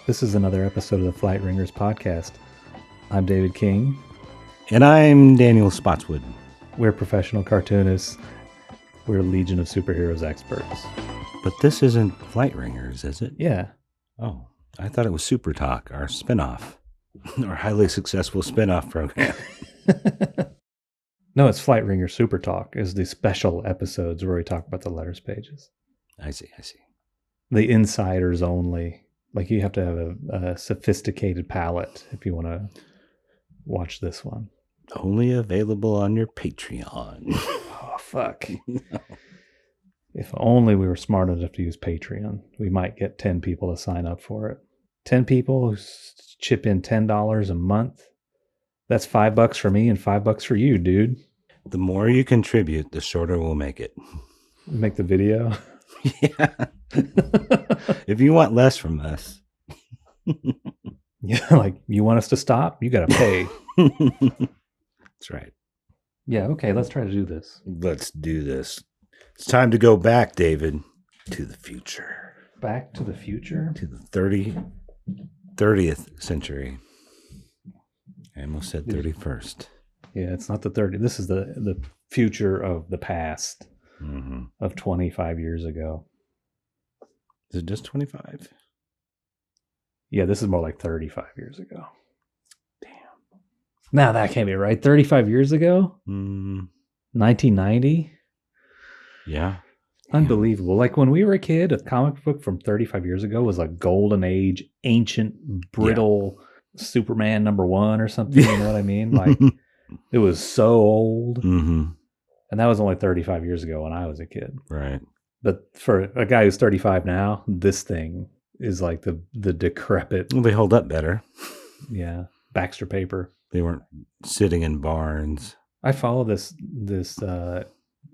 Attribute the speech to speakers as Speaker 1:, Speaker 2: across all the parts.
Speaker 1: This is another episode of the Flight Ringers podcast. I'm David King.
Speaker 2: And I'm Daniel Spottswood.
Speaker 1: We're professional cartoonists. We're a Legion of Superheroes experts.
Speaker 2: But this isn't Flight Ringers, is it?
Speaker 1: Yeah.
Speaker 2: Oh, I thought it was Super Talk, our spinoff, our highly successful spinoff program.
Speaker 1: No, it's Flight Ringer Super Talk. Is the special episodes where we talk about the letters pages.
Speaker 2: I see.
Speaker 1: The insiders only. Like, you have to have a sophisticated palate if you want to watch this one.
Speaker 2: Only available on your Patreon.
Speaker 1: Oh, fuck. No. If only we were smart enough to use Patreon, we might get 10 people to sign up for it. 10 people who chip in $10 a month. That's $5 for me and $5 for you, dude.
Speaker 2: The more you contribute, the shorter we'll make it.
Speaker 1: Make the video?
Speaker 2: Yeah. If you want less from us.
Speaker 1: Yeah, like, you want us to stop? You got to pay.
Speaker 2: That's right.
Speaker 1: Yeah, okay, let's try to do this.
Speaker 2: Let's do this. It's time to go back, David, to the future.
Speaker 1: Back to the future?
Speaker 2: To the 30th century. I almost said 31st.
Speaker 1: Yeah, it's not the 30th. This is the future of the past of 25 years ago.
Speaker 2: Is it just 25?
Speaker 1: Yeah, this is more like 35 years ago. Damn. Now that can't be right. 35 years ago? 1990?
Speaker 2: Yeah.
Speaker 1: Unbelievable. Like, when we were a kid, a comic book from 35 years ago was a golden age, ancient, brittle Superman #1 or something. You know what I mean? Like, it was so old.
Speaker 2: Mm-hmm.
Speaker 1: And that was only 35 years ago when I was a kid.
Speaker 2: Right.
Speaker 1: But for a guy who's 35 now, this thing is like the decrepit.
Speaker 2: Well, they hold up better.
Speaker 1: Yeah. Baxter paper.
Speaker 2: They weren't sitting in barns.
Speaker 1: I follow this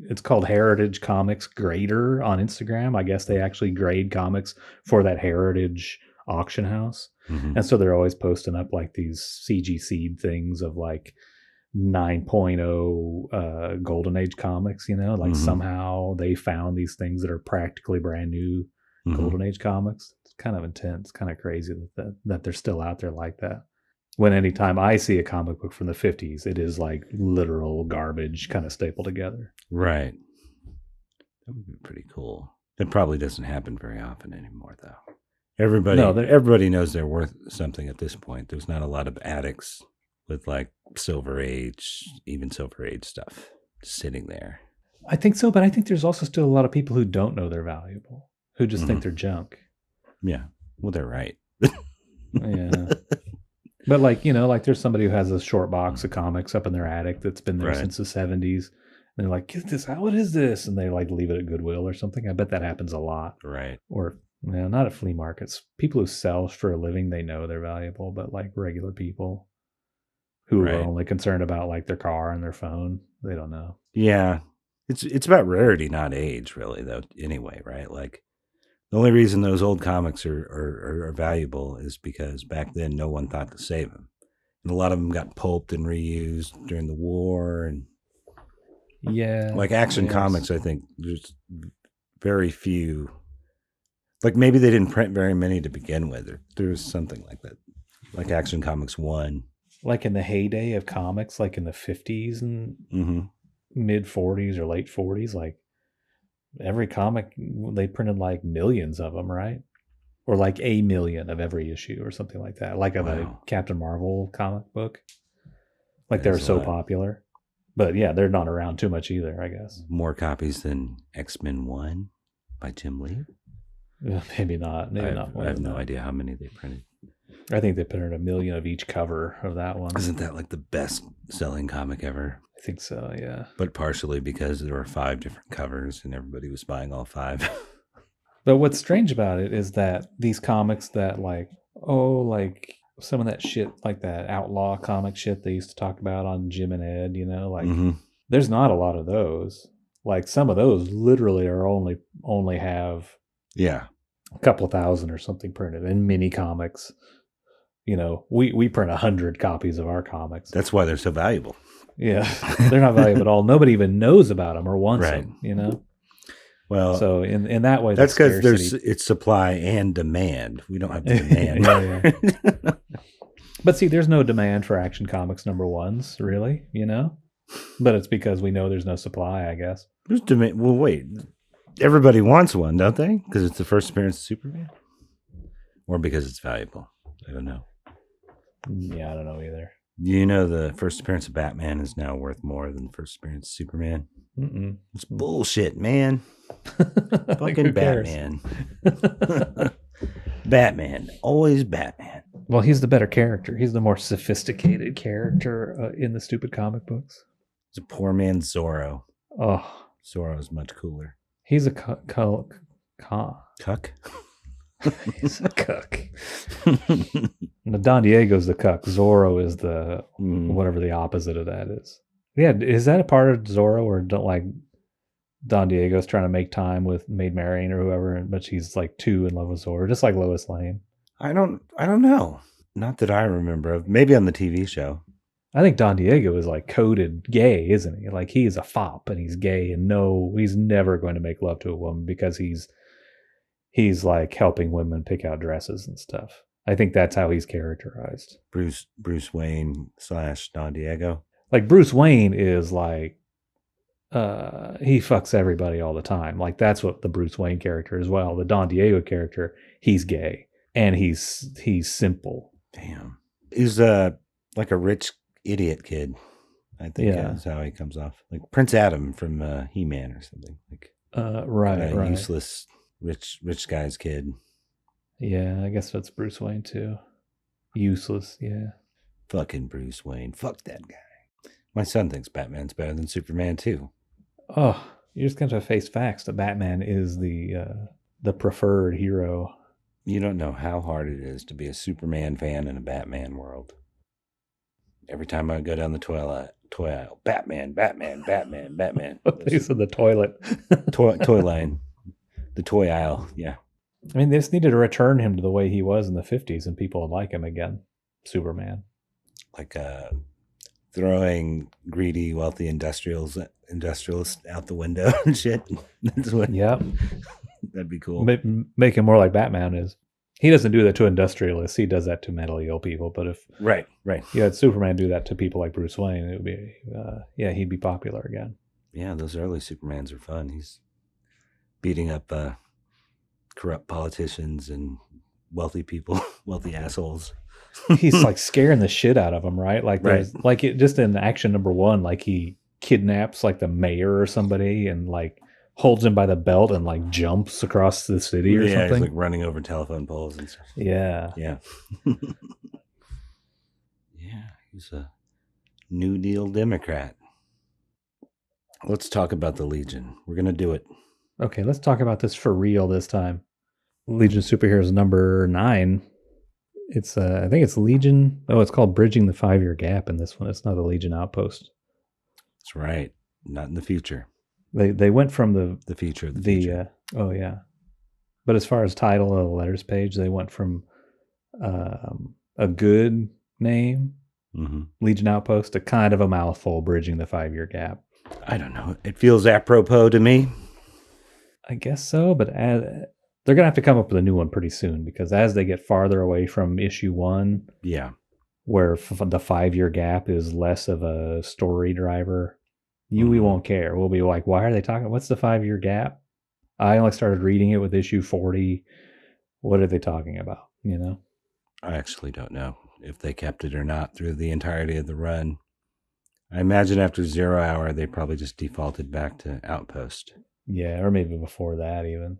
Speaker 1: it's called Heritage Comics Grader on Instagram. I guess they actually grade comics for that Heritage auction house. Mm-hmm. And so they're always posting up like these CG seed things of like 9.0 Golden Age comics, you know, like somehow they found these things that are practically brand new Golden Age comics. It's kind of intense, kind of crazy that they're still out there like that. When anytime I see a comic book from the 50s, it is like literal garbage kind of stapled together.
Speaker 2: Right. That would be pretty cool. That probably doesn't happen very often anymore, though. Everybody knows they're worth something at this point. There's not a lot of addicts with like Silver Age, even Silver Age stuff sitting there.
Speaker 1: I think so, but I think there's also still a lot of people who don't know they're valuable, who just think they're junk.
Speaker 2: Yeah. Well, they're right.
Speaker 1: Yeah. But like, you know, like there's somebody who has a short box of comics up in their attic that's been there since the 70s. And they're like, get this out. What is this? And they like leave it at Goodwill or something. I bet that happens a lot.
Speaker 2: Right.
Speaker 1: Or, well, not at flea markets. People who sell for a living, they know they're valuable, but like regular people who are only concerned about like their car and their phone, they don't know.
Speaker 2: Yeah. It's about rarity, not age, really, though, anyway, right? Like, the only reason those old comics are valuable is because back then no one thought to save them. And a lot of them got pulped and reused during the war. And like Action Comics, I think there's very few. Like, maybe they didn't print very many to begin with. There was something like that. Like Action Comics 1. Like
Speaker 1: in the heyday of comics, like in the 50s and mid 40s or late 40s, like every comic, they printed like millions of them, right? Or like 1 million of every issue or something like that. Like of a Captain Marvel comic book. Like they were so popular. But yeah, they're not around too much either, I guess.
Speaker 2: More copies than X-Men 1 by Jim Lee?
Speaker 1: Maybe not. Maybe not.
Speaker 2: I have no idea how many they printed.
Speaker 1: I think they printed 1 million of each cover of that one.
Speaker 2: Isn't that like the best selling comic ever?
Speaker 1: I think so, yeah.
Speaker 2: But partially because there were 5 different covers and everybody was buying all 5.
Speaker 1: But what's strange about it is that these comics that like some of that shit, like that outlaw comic shit they used to talk about on Jim and Ed, you know, like there's not a lot of those. Like some of those literally are only have a couple thousand or something printed in mini comics. You know, we print 100 copies of our comics.
Speaker 2: That's why they're so valuable.
Speaker 1: Yeah, they're not valuable at all. Nobody even knows about them or wants them, you know?
Speaker 2: Well,
Speaker 1: So in that way,
Speaker 2: that's because
Speaker 1: scarcity.
Speaker 2: it's supply and demand. We don't have the demand.
Speaker 1: Yeah. But see, there's no demand for Action Comics #1s, really, But it's because we know there's no supply, I guess.
Speaker 2: There's demand. Well, wait. Everybody wants one, don't they? Because it's the first appearance of Superman, or because it's valuable. I don't know.
Speaker 1: Yeah, I don't know either.
Speaker 2: You know, the first appearance of Batman is now worth more than the first appearance of Superman.
Speaker 1: Mm-mm.
Speaker 2: It's bullshit, man.
Speaker 1: Like,
Speaker 2: Fucking Batman. Batman. Always Batman.
Speaker 1: Well, he's the better character. He's the more sophisticated character in the stupid comic books.
Speaker 2: He's a poor man's Zorro.
Speaker 1: Oh,
Speaker 2: Zorro's much cooler.
Speaker 1: he's a
Speaker 2: Cuck?
Speaker 1: He's a cuck. No, Don Diego's the cuck. Zorro is the whatever the opposite of that is. Yeah, is that a part of Zorro, or don't like Don Diego's trying to make time with Maid Marian or whoever, but she's like too in love with Zorro, just like Lois Lane.
Speaker 2: I don't know. Not that I remember of. Maybe on the TV show.
Speaker 1: I think Don Diego is like coded gay, isn't he? Like he is a fop and he's gay, and no, he's never going to make love to a woman because he's like helping women pick out dresses and stuff. I think that's how he's characterized.
Speaker 2: Bruce Wayne / Don Diego.
Speaker 1: Like Bruce Wayne is like he fucks everybody all the time. Like that's what the Bruce Wayne character as well. The Don Diego character, he's gay and he's simple.
Speaker 2: Damn. He's like a rich idiot kid. I think that's how he comes off. Like Prince Adam from He-Man or something. Like
Speaker 1: right.
Speaker 2: Useless rich guy's kid.
Speaker 1: Yeah, I guess that's Bruce Wayne too. Useless, yeah.
Speaker 2: Fucking Bruce Wayne. Fuck that guy. My son thinks Batman's better than Superman too.
Speaker 1: Oh, you're just going to face facts that Batman is the preferred hero.
Speaker 2: You don't know how hard it is to be a Superman fan in a Batman world. Every time I go down the toy aisle, Batman.
Speaker 1: They said the toilet.
Speaker 2: toy line. The toy aisle, yeah.
Speaker 1: I mean, they just needed to return him to the way he was in the 50s and people would like him again. Superman.
Speaker 2: Like throwing greedy, wealthy industrialists out the window and shit. That's what.
Speaker 1: Yep.
Speaker 2: That'd be cool.
Speaker 1: Make him more like Batman is. He doesn't do that to industrialists. He does that to mentally ill people. But if
Speaker 2: right,
Speaker 1: you had Superman do that to people like Bruce Wayne, it would be he'd be popular again.
Speaker 2: Yeah, those early Supermans are fun. He's beating up corrupt politicians and wealthy people, wealthy assholes.
Speaker 1: He's like scaring the shit out of them, right? Like there's like it just in Action #1, like he kidnaps like the mayor or somebody and like holds him by the belt and like jumps across the city or something.
Speaker 2: Yeah, he's like running over telephone poles and stuff.
Speaker 1: Yeah.
Speaker 2: Yeah. Yeah, he's a New Deal Democrat. Let's talk about the Legion. We're going to do it.
Speaker 1: Okay, let's talk about this for real this time. Legion Superheroes #9. It's I think it's Legion. Oh, it's called Bridging the 5-Year Gap in this one. It's not a Legion Outpost.
Speaker 2: That's right. Not in the future.
Speaker 1: They went from
Speaker 2: the future of the future.
Speaker 1: Oh yeah. But as far as title of the letters page, they went from a good name, Legion Outpost, to kind of a mouthful, Bridging the 5-Year Gap.
Speaker 2: I don't know. It feels apropos to me.
Speaker 1: I guess so, but they're going to have to come up with a new one pretty soon because as they get farther away from issue 1, where the 5-year gap is less of a story driver, we won't care. We'll be like, why are they talking? What's the 5-year gap? I only started reading it with issue 40. What are they talking about?
Speaker 2: I actually don't know if they kept it or not through the entirety of the run. I imagine after 0 Hour, they probably just defaulted back to Outpost.
Speaker 1: Yeah, or maybe before that even.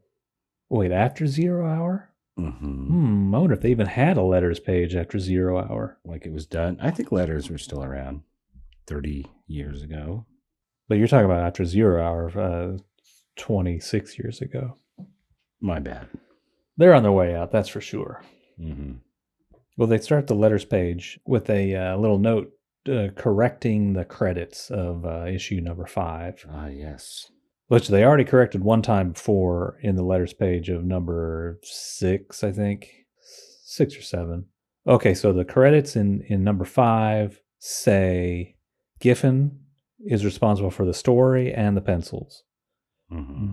Speaker 1: Wait, after 0 Hour? I wonder if they even had a letters page after 0 Hour.
Speaker 2: Like it was done. I think letters were still around 30 years ago.
Speaker 1: But you're talking about after 0 Hour 26 years ago.
Speaker 2: My bad.
Speaker 1: They're on their way out, that's for sure.
Speaker 2: Mm-hmm.
Speaker 1: Well, they start the letters page with a little note correcting the credits of issue number 5.
Speaker 2: Ah, yes.
Speaker 1: Which they already corrected one time before in the letters page of number 6, I think. 6 or 7. Okay, so the credits in number 5 say Giffen is responsible for the story and the pencils.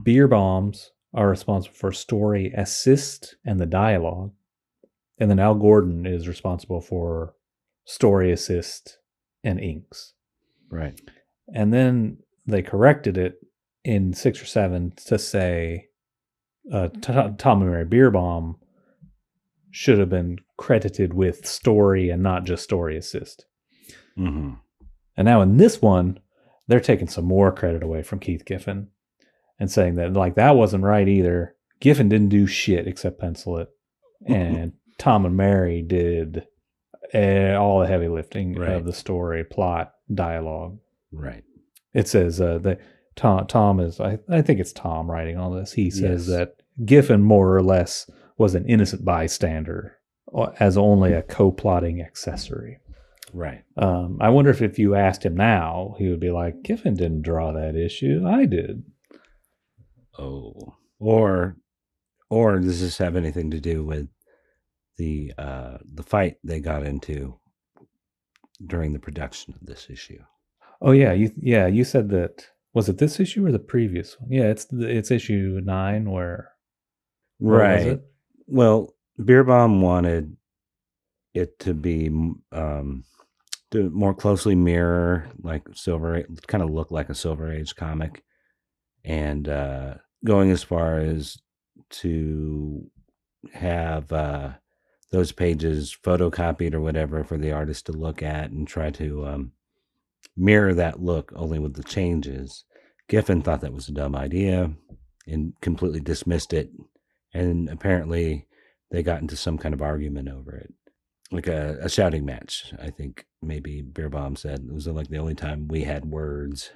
Speaker 1: Beer bombs are responsible for story assist and the dialogue. And then Al Gordon is responsible for story assist and inks.
Speaker 2: Right.
Speaker 1: And then they corrected it in 6 or 7 to say Tom and Mary Beerbomb should have been credited with story and not just story assist.
Speaker 2: Mm-hmm.
Speaker 1: And now in this one, they're taking some more credit away from Keith Giffen and saying that like that wasn't right either. Giffen didn't do shit except pencil it, and Tom and Mary did all the heavy lifting of the story, plot, dialogue.
Speaker 2: Right.
Speaker 1: It says that Tom is, I think it's Tom writing all this. He says that Giffen more or less was an innocent bystander as only a co-plotting accessory.
Speaker 2: Right.
Speaker 1: I wonder if you asked him now, he would be like, Giffen didn't draw that issue. I did.
Speaker 2: Oh. Or does this have anything to do with the fight they got into during the production of this issue?
Speaker 1: Oh yeah, you said that. Was it this issue or the previous one? Yeah, it's issue 9 where.
Speaker 2: Right. Was it? Well, Beerbomb wanted it to be to more closely mirror like kind of look like a Silver Age comic, and going as far as to have those pages photocopied or whatever for the artist to look at and try to mirror that look, only with the changes. Giffen thought that was a dumb idea and completely dismissed it. And apparently they got into some kind of argument over it. Like a shouting match, I think maybe Beerbomb said. It was like the only time we had words.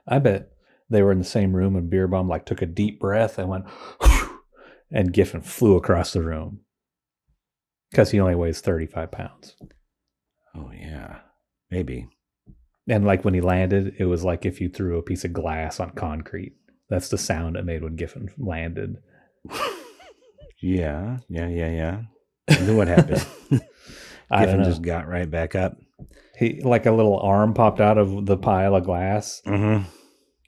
Speaker 1: I bet they were in the same room and Beerbomb like took a deep breath and went, whew, and Giffen flew across the room. Because he only weighs 35 pounds.
Speaker 2: Oh, yeah. Maybe.
Speaker 1: And like when he landed, it was like if you threw a piece of glass on concrete. That's the sound it made when Giffen landed.
Speaker 2: Yeah. And then what happened? Giffen just got right back up.
Speaker 1: He like a little arm popped out of the pile of glass.
Speaker 2: Mm-hmm.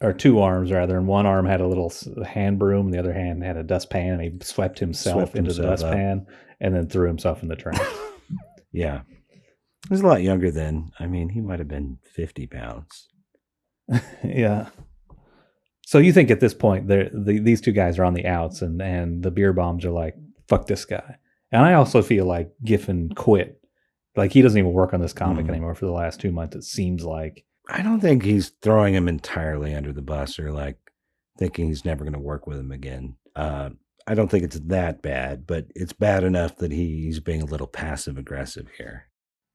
Speaker 1: Or 2 arms rather, and one arm had a little hand broom, and the other hand had a dustpan, and he swept himself into the dustpan and then threw himself in the trash.
Speaker 2: Yeah. He was a lot younger then. I mean, he might have been 50 pounds.
Speaker 1: Yeah. So you think at this point, these 2 guys are on the outs, and the beer bombs are like, fuck this guy. And I also feel like Giffen quit. Like, he doesn't even work on this comic anymore for the last 2 months, it seems like.
Speaker 2: I don't think he's throwing him entirely under the bus or like thinking he's never going to work with him again. I don't think it's that bad, but it's bad enough that he's being a little passive aggressive here.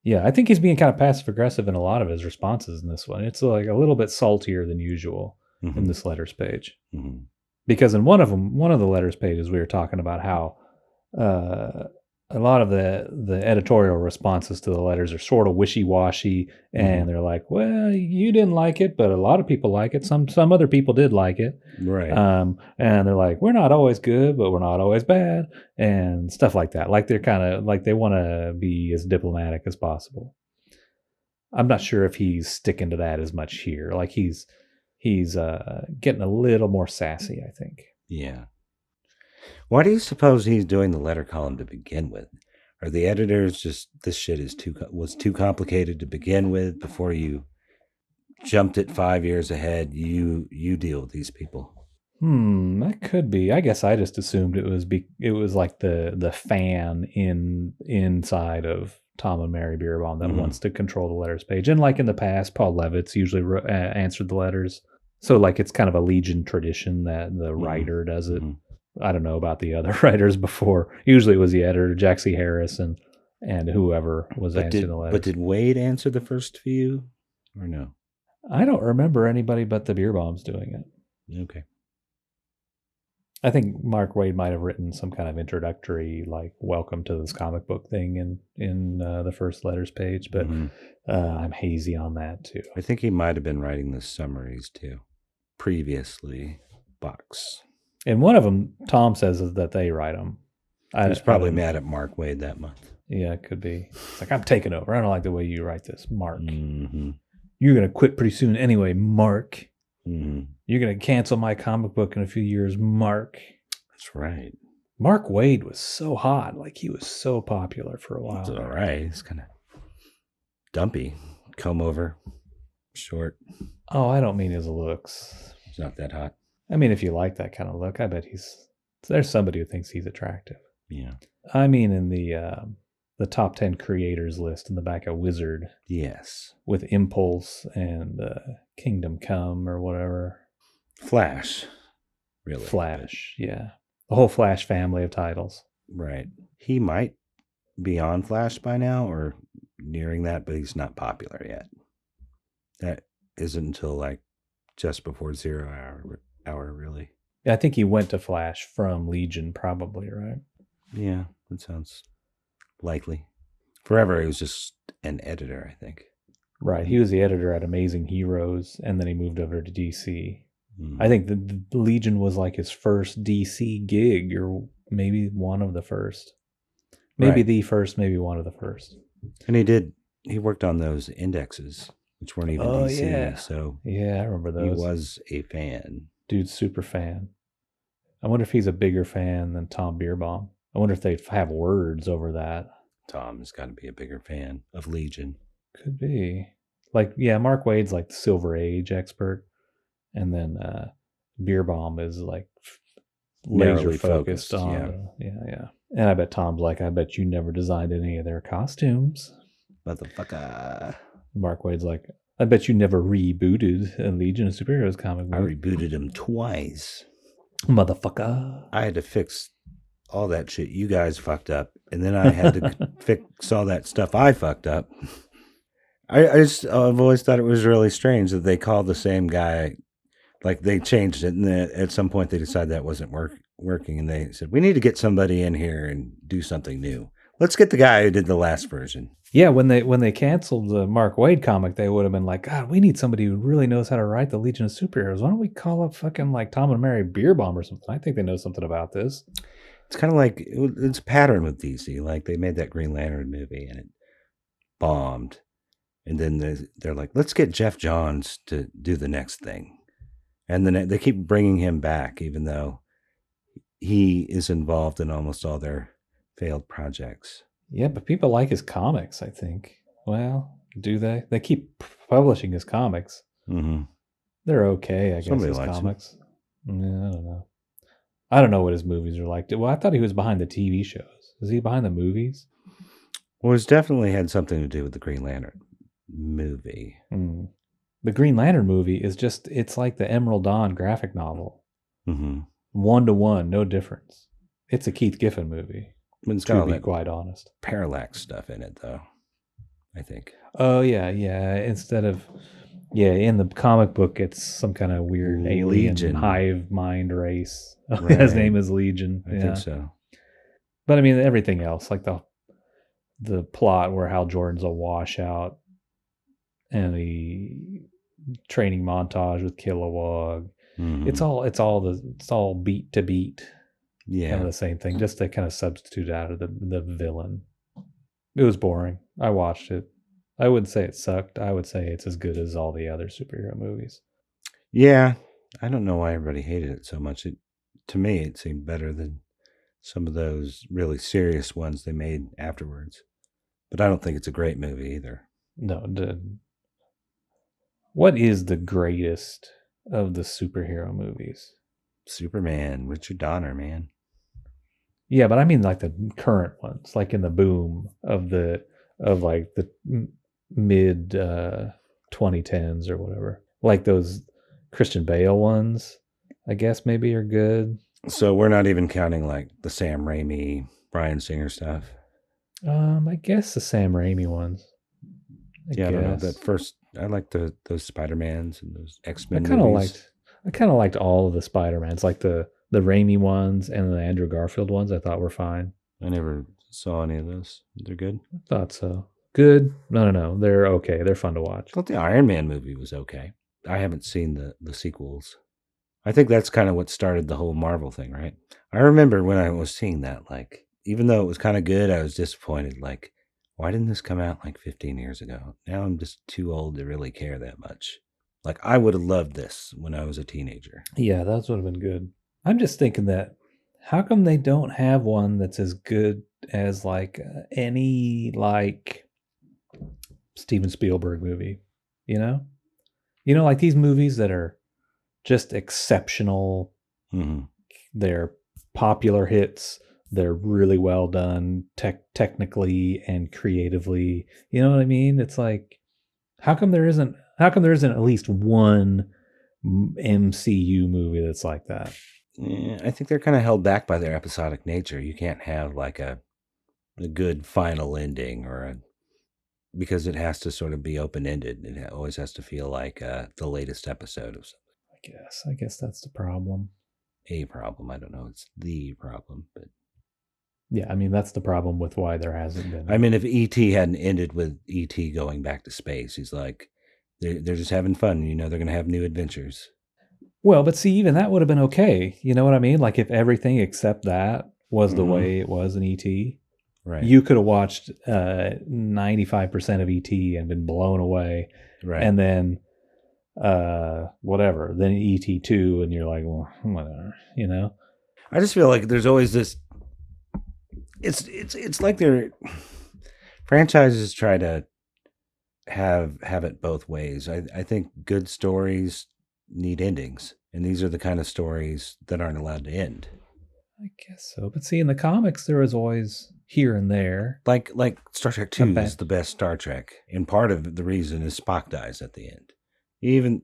Speaker 1: Yeah, I think he's being kind of passive aggressive in a lot of his responses in this one. It's like a little bit saltier than usual in this letters page.
Speaker 2: Mm-hmm.
Speaker 1: Because in one of the letters pages, we were talking about how a lot of the editorial responses to the letters are sort of wishy-washy, and they're like, well, you didn't like it, but a lot of people like it. Some other people did like it.
Speaker 2: Right.
Speaker 1: And they're like, we're not always good, but we're not always bad, and stuff like that. Like they're kind of like they want to be as diplomatic as possible. I'm not sure if he's sticking to that as much here. Like he's getting a little more sassy, I think.
Speaker 2: Yeah. Why do you suppose he's doing the letter column to begin with? Are the editors just, this shit was too complicated to begin with before you jumped it 5 years ahead? You deal with these people.
Speaker 1: That could be. I guess I just assumed it was like the fan inside of Tom and Mary Beerbomb that wants to control the letters page. And like in the past, Paul Levitz usually answered the letters. So like it's kind of a Legion tradition that the writer does it. I don't know about the other writers before. Usually it was the editor, Jack C. Harris, and whoever was answering the letters.
Speaker 2: But did Wade answer the first few or no?
Speaker 1: I don't remember anybody but the Beerbombs doing it.
Speaker 2: Okay. I
Speaker 1: think Mark Wade might have written some kind of introductory, like, welcome to this comic book thing in the first letters page, but I'm hazy on that too.
Speaker 2: I think he might have been writing the summaries too. Previously, Box.
Speaker 1: And one of them, Tom says, is that they write them.
Speaker 2: He was probably mad at Mark Wade that month.
Speaker 1: Yeah, it could be. It's like, I'm taking over. I don't like the way you write this, Mark.
Speaker 2: Mm-hmm.
Speaker 1: You're going to quit pretty soon anyway, Mark. You're going to cancel my comic book in a few years, Mark.
Speaker 2: That's right.
Speaker 1: Mark Waid was so hot. Like, he was so popular for a while.
Speaker 2: It's all right. It's kind of dumpy. Comb over. Short.
Speaker 1: Oh, I don't mean his looks.
Speaker 2: It's not that hot.
Speaker 1: I mean, if you like that kind of look, I bet there's somebody who thinks he's attractive.
Speaker 2: Yeah.
Speaker 1: I mean, in the top 10 creators list in the back of Wizard.
Speaker 2: Yes.
Speaker 1: With Impulse and Kingdom Come or whatever.
Speaker 2: Flash. Really.
Speaker 1: Flash, yeah. The whole Flash family of titles.
Speaker 2: Right. He might be on Flash by now or nearing that, but he's not popular yet. That isn't until like just before 0 hour really.
Speaker 1: Yeah, I think he went to Flash from Legion probably, right?
Speaker 2: Yeah, that sounds likely. Forever he was just an editor, I think.
Speaker 1: Right. He was the editor at Amazing Heroes, and then he moved over to DC. I think the Legion was like his first DC gig, or maybe one of the first. Maybe the first, maybe one of the first.
Speaker 2: And he worked on those indexes, which weren't even DC.
Speaker 1: Yeah.
Speaker 2: So
Speaker 1: yeah, I remember those.
Speaker 2: He was a fan.
Speaker 1: Dude's super fan. I wonder if he's a bigger fan than Tom Bierbaum. I wonder if they have words over that.
Speaker 2: Tom has got to be a bigger fan of Legion.
Speaker 1: Could be. Like, yeah, Mark Waid's like the Silver Age expert. And then Bierbaum is like laser focused on. Yeah. And I bet Tom's like, I bet you never designed any of their costumes.
Speaker 2: Motherfucker.
Speaker 1: Mark Waid's like, I bet you never rebooted a Legion of Superheroes comic book.
Speaker 2: I rebooted him twice.
Speaker 1: Motherfucker.
Speaker 2: I had to fix all that shit you guys fucked up. And then I had to fix all that stuff I fucked up. I've always thought it was really strange that they called the same guy. Like they changed it, and then at some point they decided that wasn't working, and they said, we need to get somebody in here and do something new. Let's get the guy who did the last version.
Speaker 1: Yeah, when they canceled the Mark Waid comic, they would have been like, God, we need somebody who really knows how to write the Legion of Superheroes. Why don't we call up fucking like Tom and Mary Bierbaum or something? I think they know something about this.
Speaker 2: It's kind of like, it's a pattern with DC. Like they made that Green Lantern movie, and it bombed. And then they're like, let's get Jeff Johns to do the next thing. And then they keep bringing him back, even though he is involved in almost all their failed projects.
Speaker 1: Yeah, but people like his comics, I think. Well, do they? They keep publishing his comics.
Speaker 2: Mm-hmm.
Speaker 1: They're okay, I guess,
Speaker 2: Somebody
Speaker 1: his
Speaker 2: likes
Speaker 1: comics. Yeah, I don't know. I don't know what his movies are like. Well, I thought he was behind the TV shows. Is he behind the movies?
Speaker 2: Well, it's definitely had something to do with the Green Lantern movie.
Speaker 1: The Green Lantern movie is just, it's like the Emerald Dawn graphic novel.
Speaker 2: Mm-hmm.
Speaker 1: 1-to-1, no difference. It's a Keith Giffen movie.
Speaker 2: It's
Speaker 1: to be quite honest.
Speaker 2: Parallax stuff in it, though, I think.
Speaker 1: Oh, yeah. Instead of, in the comic book, it's some kind of weird alien hive mind race. Right. His name is Legion.
Speaker 2: I think so.
Speaker 1: But I mean, everything else, like the plot where Hal Jordan's a washout and the training montage with Kilowog. Mm-hmm. It's all beat to beat.
Speaker 2: Yeah.
Speaker 1: Kind of the same thing, just to kind of substitute out of the villain. It was boring. I watched it. I wouldn't say it sucked. I would say it's as good as all the other superhero movies.
Speaker 2: Yeah. I don't know why everybody hated it so much. To me, it seemed better than some of those really serious ones they made afterwards. But I don't think it's a great movie either.
Speaker 1: No. What is the greatest of the superhero movies?
Speaker 2: Superman, Richard Donner, man.
Speaker 1: Yeah, but I mean like the current ones, like in the boom of like the mid 2010s or whatever. Like those Christian Bale ones, I guess maybe are good.
Speaker 2: So we're not even counting like the Sam Raimi, Bryan Singer stuff.
Speaker 1: I guess the Sam Raimi ones.
Speaker 2: I don't know. That first, I liked those Spider-Mans and those X-Men
Speaker 1: movies. I kind of liked all of the Spider-Mans, like the Raimi ones and the Andrew Garfield ones. I thought were fine.
Speaker 2: I never saw any of those. They're good?
Speaker 1: I thought so. Good? No. They're okay. They're fun to watch.
Speaker 2: I thought the Iron Man movie was okay. I haven't seen the sequels. I think that's kind of what started the whole Marvel thing, right? I remember when I was seeing that, like, even though it was kind of good, I was disappointed. Like, why didn't this come out like 15 years ago? Now I'm just too old to really care that much. Like, I would have loved this when I was a teenager.
Speaker 1: Yeah, that would have been good. I'm just thinking that how come they don't have one that's as good as like any like Steven Spielberg movie, you know? You know, like these movies that are just exceptional.
Speaker 2: Mm-hmm.
Speaker 1: They're popular hits. They're really well done technically and creatively. You know what I mean? It's like how come there isn't at least one MCU movie that's like that?
Speaker 2: Yeah, I think they're kind of held back by their episodic nature. You can't have like a good final ending because it has to sort of be open ended. It always has to feel like the latest episode of something.
Speaker 1: I guess that's the problem.
Speaker 2: A problem. I don't know. It's the problem, but
Speaker 1: yeah, I mean that's the problem with why there hasn't been.
Speaker 2: I mean, if E.T. hadn't ended with E.T. going back to space, he's like, they're just having fun. You know, they're going to have new adventures.
Speaker 1: Well, but see, even that would have been okay. You know what I mean? Like if everything except that was the way it was in E.T.,
Speaker 2: right?
Speaker 1: You could have watched 95% of E.T. and been blown away,
Speaker 2: right?
Speaker 1: And then whatever, then E.T. 2, and you're like, well, whatever, you know.
Speaker 2: I just feel like there's always this. It's like their franchises try to have it both ways. I think good stories need endings, and these are the kind of stories that aren't allowed to end.
Speaker 1: I guess so, but see, in the comics, there was always here and there,
Speaker 2: like Star Trek 2 is the best Star Trek, and part of the reason is Spock dies at the end, even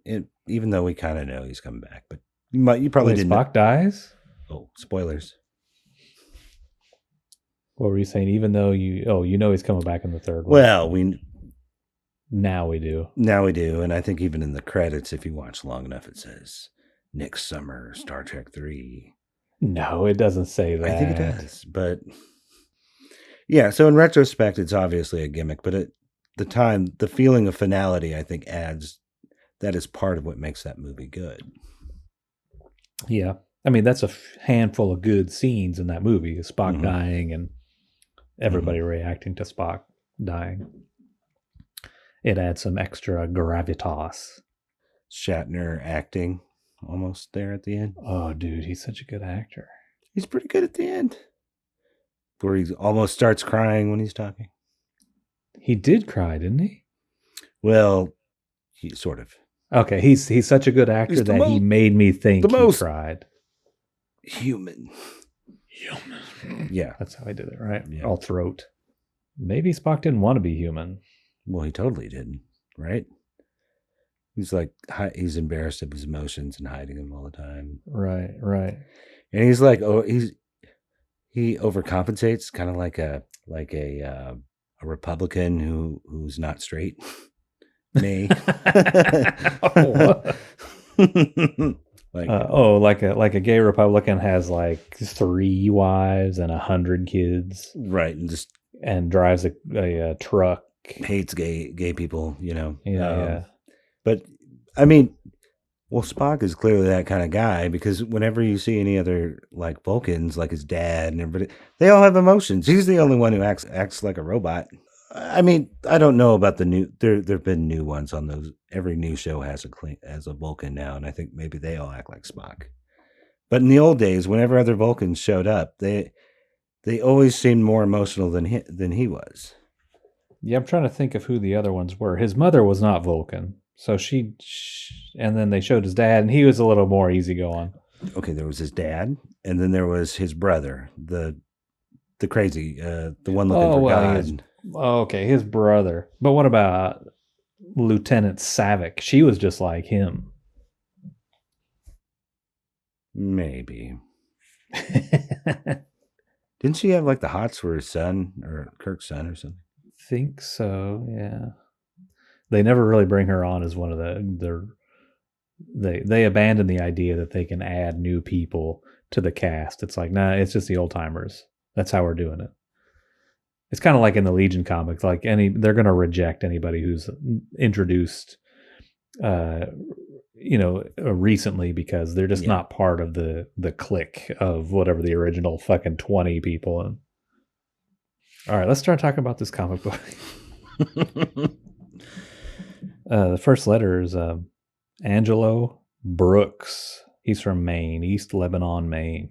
Speaker 2: though we kind of know he's coming back, but you probably didn't.
Speaker 1: Spock dies.
Speaker 2: Oh, spoilers.
Speaker 1: What were you saying? Even though you know he's coming back in the third one.
Speaker 2: Well,
Speaker 1: now we do,
Speaker 2: and I think even in the credits, if you watch long enough, it says next summer, Star Trek 3.
Speaker 1: No, it doesn't say that.
Speaker 2: I think it does, but yeah. So in retrospect, it's obviously a gimmick, but at the time, the feeling of finality, I think, adds. That is part of what makes that movie good.
Speaker 1: Yeah, I mean that's a handful of good scenes in that movie: Spock dying and everybody reacting to Spock dying. It adds some extra gravitas.
Speaker 2: Shatner acting almost there at the end.
Speaker 1: Oh, dude, he's such a good actor.
Speaker 2: He's pretty good at the end, where he almost starts crying when he's talking.
Speaker 1: He did cry, didn't he?
Speaker 2: Well, he sort of.
Speaker 1: Okay, he's such a good actor that he made me think he cried.
Speaker 2: Human. Yeah,
Speaker 1: that's how I did it, right?
Speaker 2: Yeah.
Speaker 1: All throat. Maybe Spock didn't want to be human.
Speaker 2: Well, he totally didn't, right? He's like, he's embarrassed of his emotions and hiding them all the time.
Speaker 1: Right.
Speaker 2: And he's like, he overcompensates, kind of like a Republican who's not straight. Me.
Speaker 1: like a gay Republican has like 3 wives and 100 kids,
Speaker 2: right?
Speaker 1: And drives a truck.
Speaker 2: Hates gay people, you know.
Speaker 1: Yeah.
Speaker 2: But I mean, well, Spock is clearly that kind of guy, because whenever you see any other like Vulcans, like his dad and everybody, they all have emotions. He's the only one who acts like a robot. I mean, I don't know about the new. There've been new ones on those. Every new show has a Vulcan now, and I think maybe they all act like Spock. But in the old days, whenever other Vulcans showed up, they always seemed more emotional than he was.
Speaker 1: Yeah, I'm trying to think of who the other ones were. His mother was not Vulcan, so and then they showed his dad, and he was a little more easygoing.
Speaker 2: Okay, there was his dad, and then there was his brother, the crazy, the one looking for God.
Speaker 1: Okay, his brother. But what about Lieutenant Savick? She was just like him.
Speaker 2: Maybe. Didn't she have like the hots for his son, or Kirk's son or something?
Speaker 1: Think so, yeah. They never really bring her on as one of they abandon the idea that they can add new people to the cast. It's like, nah, it's just the old timers. That's how we're doing it. It's kind of like in the Legion comics, like they're going to reject anybody who's introduced, recently, because they're just not part of the clique of whatever the original fucking 20 people. And all right, let's start talking about this comic book. The first letter is Angelo Brooks. He's from Maine, East Lebanon, Maine.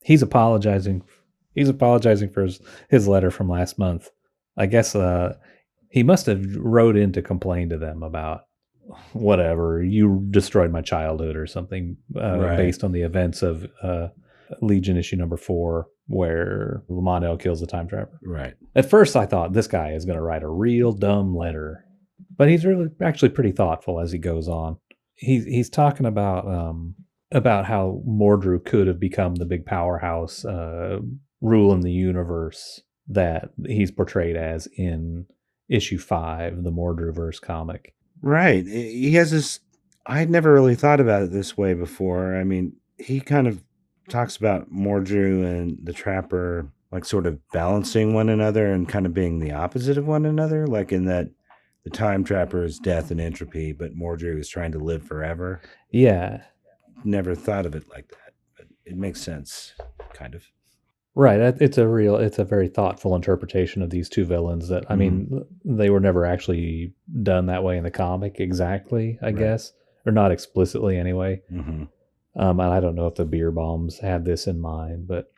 Speaker 1: He's apologizing. He's apologizing for his letter from last month. I guess he must have wrote in to complain to them about whatever, you destroyed my childhood or something,
Speaker 2: Right.
Speaker 1: based on the events of Legion issue number 4, where Lamondale kills the time traveler.
Speaker 2: Right.
Speaker 1: At first, I thought this guy is going to write a real dumb letter, but he's really actually pretty thoughtful as he goes on. He's talking about how Mordru could have become the big powerhouse ruling the universe that he's portrayed as in issue 5, the Mordruverse comic.
Speaker 2: Right. He has this. I had never really thought about it this way before. I mean, he kind of talks about Mordru and the Trapper like sort of balancing one another and kind of being the opposite of one another, like in that the Time Trapper is death and entropy, but Mordru is trying to live forever.
Speaker 1: Yeah.
Speaker 2: Never thought of it like that, but it makes sense, kind of.
Speaker 1: Right. It's a very thoughtful interpretation of these two villains that, I mean, they were never actually done that way in the comic exactly, I guess, or not explicitly anyway.
Speaker 2: Mm-hmm.
Speaker 1: And I don't know if the beer bombs had this in mind, but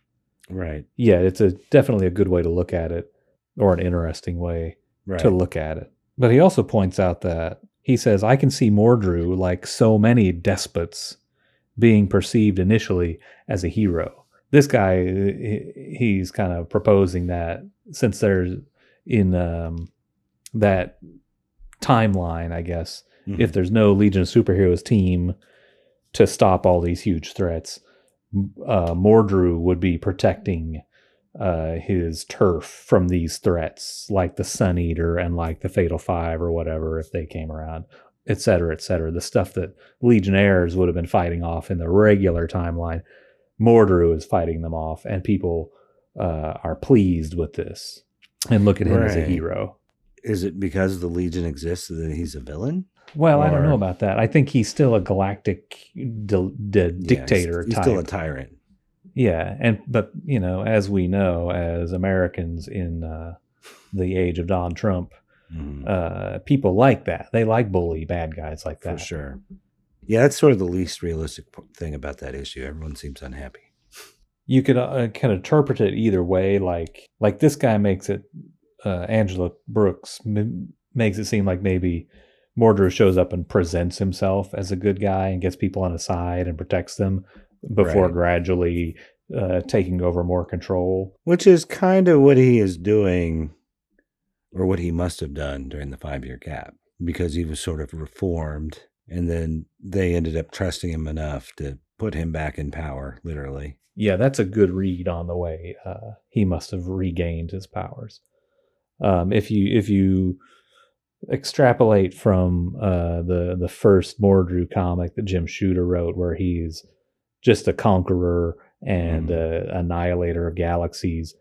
Speaker 2: right.
Speaker 1: Yeah, it's definitely a good way to look at it, or an interesting way to look at it. But he also points out that he says, I can see Mordru, like so many despots, being perceived initially as a hero. This guy, he's kind of proposing that since there's in that timeline, I guess, if there's no Legion of Superheroes team to stop all these huge threats, Mordru would be protecting his turf from these threats, like the Sun Eater and like the Fatal Five or whatever, if they came around, et cetera, the stuff that Legionnaires would have been fighting off in the regular timeline. Mordru is fighting them off, and people are pleased with this and look at him as a hero.
Speaker 2: Is it because the Legion exists that he's a villain?
Speaker 1: Well, I don't know about that. I think he's still a galactic dictator.
Speaker 2: He's still a tyrant.
Speaker 1: Yeah, but you know, as we know, as Americans in the age of Donald Trump, people like that. They like bully bad guys like that.
Speaker 2: For sure. Yeah, that's sort of the least realistic thing about that issue. Everyone seems unhappy.
Speaker 1: You could kind of interpret it either way. Like this guy makes it, Angela Brooks makes it seem like maybe Mordru shows up and presents himself as a good guy and gets people on his side and protects them before gradually taking over more control.
Speaker 2: Which is kind of what he is doing, or what he must have done during the 5-year gap, because he was sort of reformed, and then they ended up trusting him enough to put him back in power, literally.
Speaker 1: Yeah, that's a good read on the way he must have regained his powers. If you extrapolate from the first Mordru comic that Jim Shooter wrote, where he's just a conqueror and annihilator of galaxies,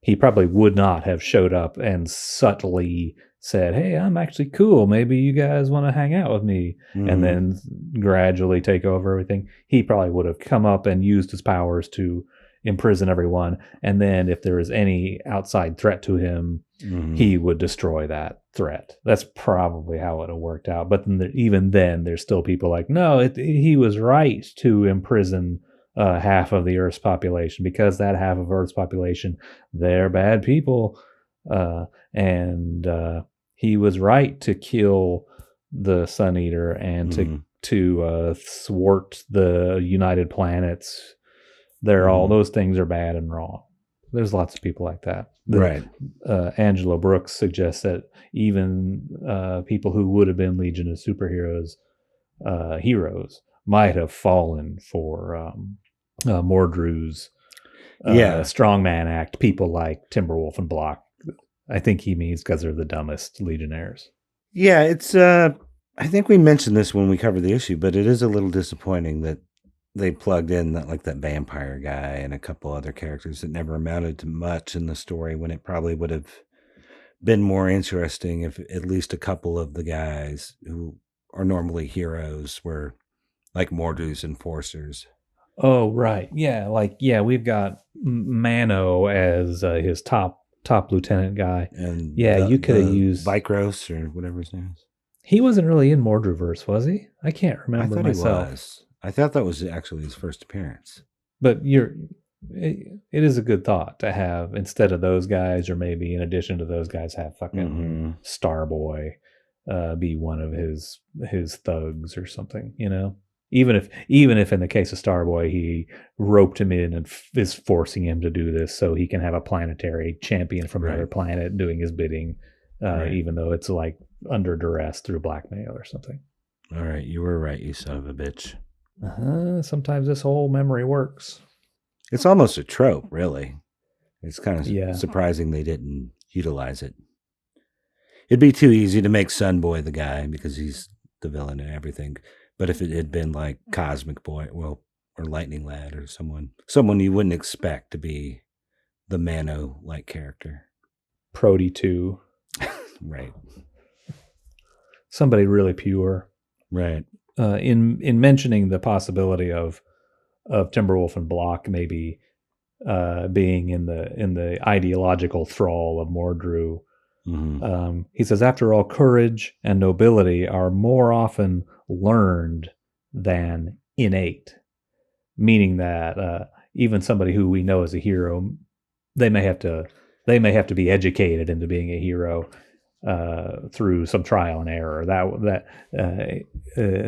Speaker 1: he probably would not have showed up and subtly said, hey, I'm actually cool, maybe you guys want to hang out with me, and then gradually take over everything. He probably would have come up and used his powers to imprison everyone, and then if there was any outside threat to him, he would destroy that threat. That's probably how it would have worked out. But even then, there's still people like, no, he was right to imprison half of the Earth's population, because that half of Earth's population, they're bad people, and he was right to kill the Sun Eater and to thwart the United Planets. All those things are bad and wrong. There's lots of people like that. Angelo Brooks suggests that even people who would have been Legion of Superheroes heroes might have fallen for Mordru's strongman act. People like Timberwolf and Block. I think he means because they're the dumbest Legionnaires.
Speaker 2: Yeah, it's. I think we mentioned this when we covered the issue, but it is a little disappointing that they plugged in that vampire guy and a couple other characters that never amounted to much in the story, when it probably would have been more interesting if at least a couple of the guys who are normally heroes were like Mordru's enforcers.
Speaker 1: Oh, right. Yeah, we've got Mano as his top lieutenant guy.
Speaker 2: And
Speaker 1: you could have used
Speaker 2: Vikros or whatever his name is.
Speaker 1: He wasn't really in Mordruverse, was he? I can't
Speaker 2: I
Speaker 1: remember
Speaker 2: thought
Speaker 1: myself.
Speaker 2: he was. I thought that was actually his first appearance.
Speaker 1: But it is a good thought to have, instead of those guys, or maybe in addition to those guys, have fucking Starboy be one of his thugs or something, you know? Even if in the case of Starboy, he roped him in and is forcing him to do this so he can have a planetary champion from another planet doing his bidding, even though it's like under duress through blackmail or something.
Speaker 2: All right, you were right, you son of a bitch.
Speaker 1: Sometimes this whole memory works.
Speaker 2: It's almost a trope, really. It's kind of surprising they didn't utilize it. It'd be too easy to make Sunboy the guy because he's the villain and everything. But if it had been like Cosmic Boy, or Lightning Lad, or someone you wouldn't expect to be the Mano-like character.
Speaker 1: Prody 2.
Speaker 2: Right.
Speaker 1: Somebody really pure.
Speaker 2: Right.
Speaker 1: In mentioning the possibility of Timberwolf and Block maybe being in the ideological thrall of Mordru, he says, after all, courage and nobility are more often learned than innate, meaning that even somebody who we know as a hero, they may have to be educated into being a hero through some trial and error.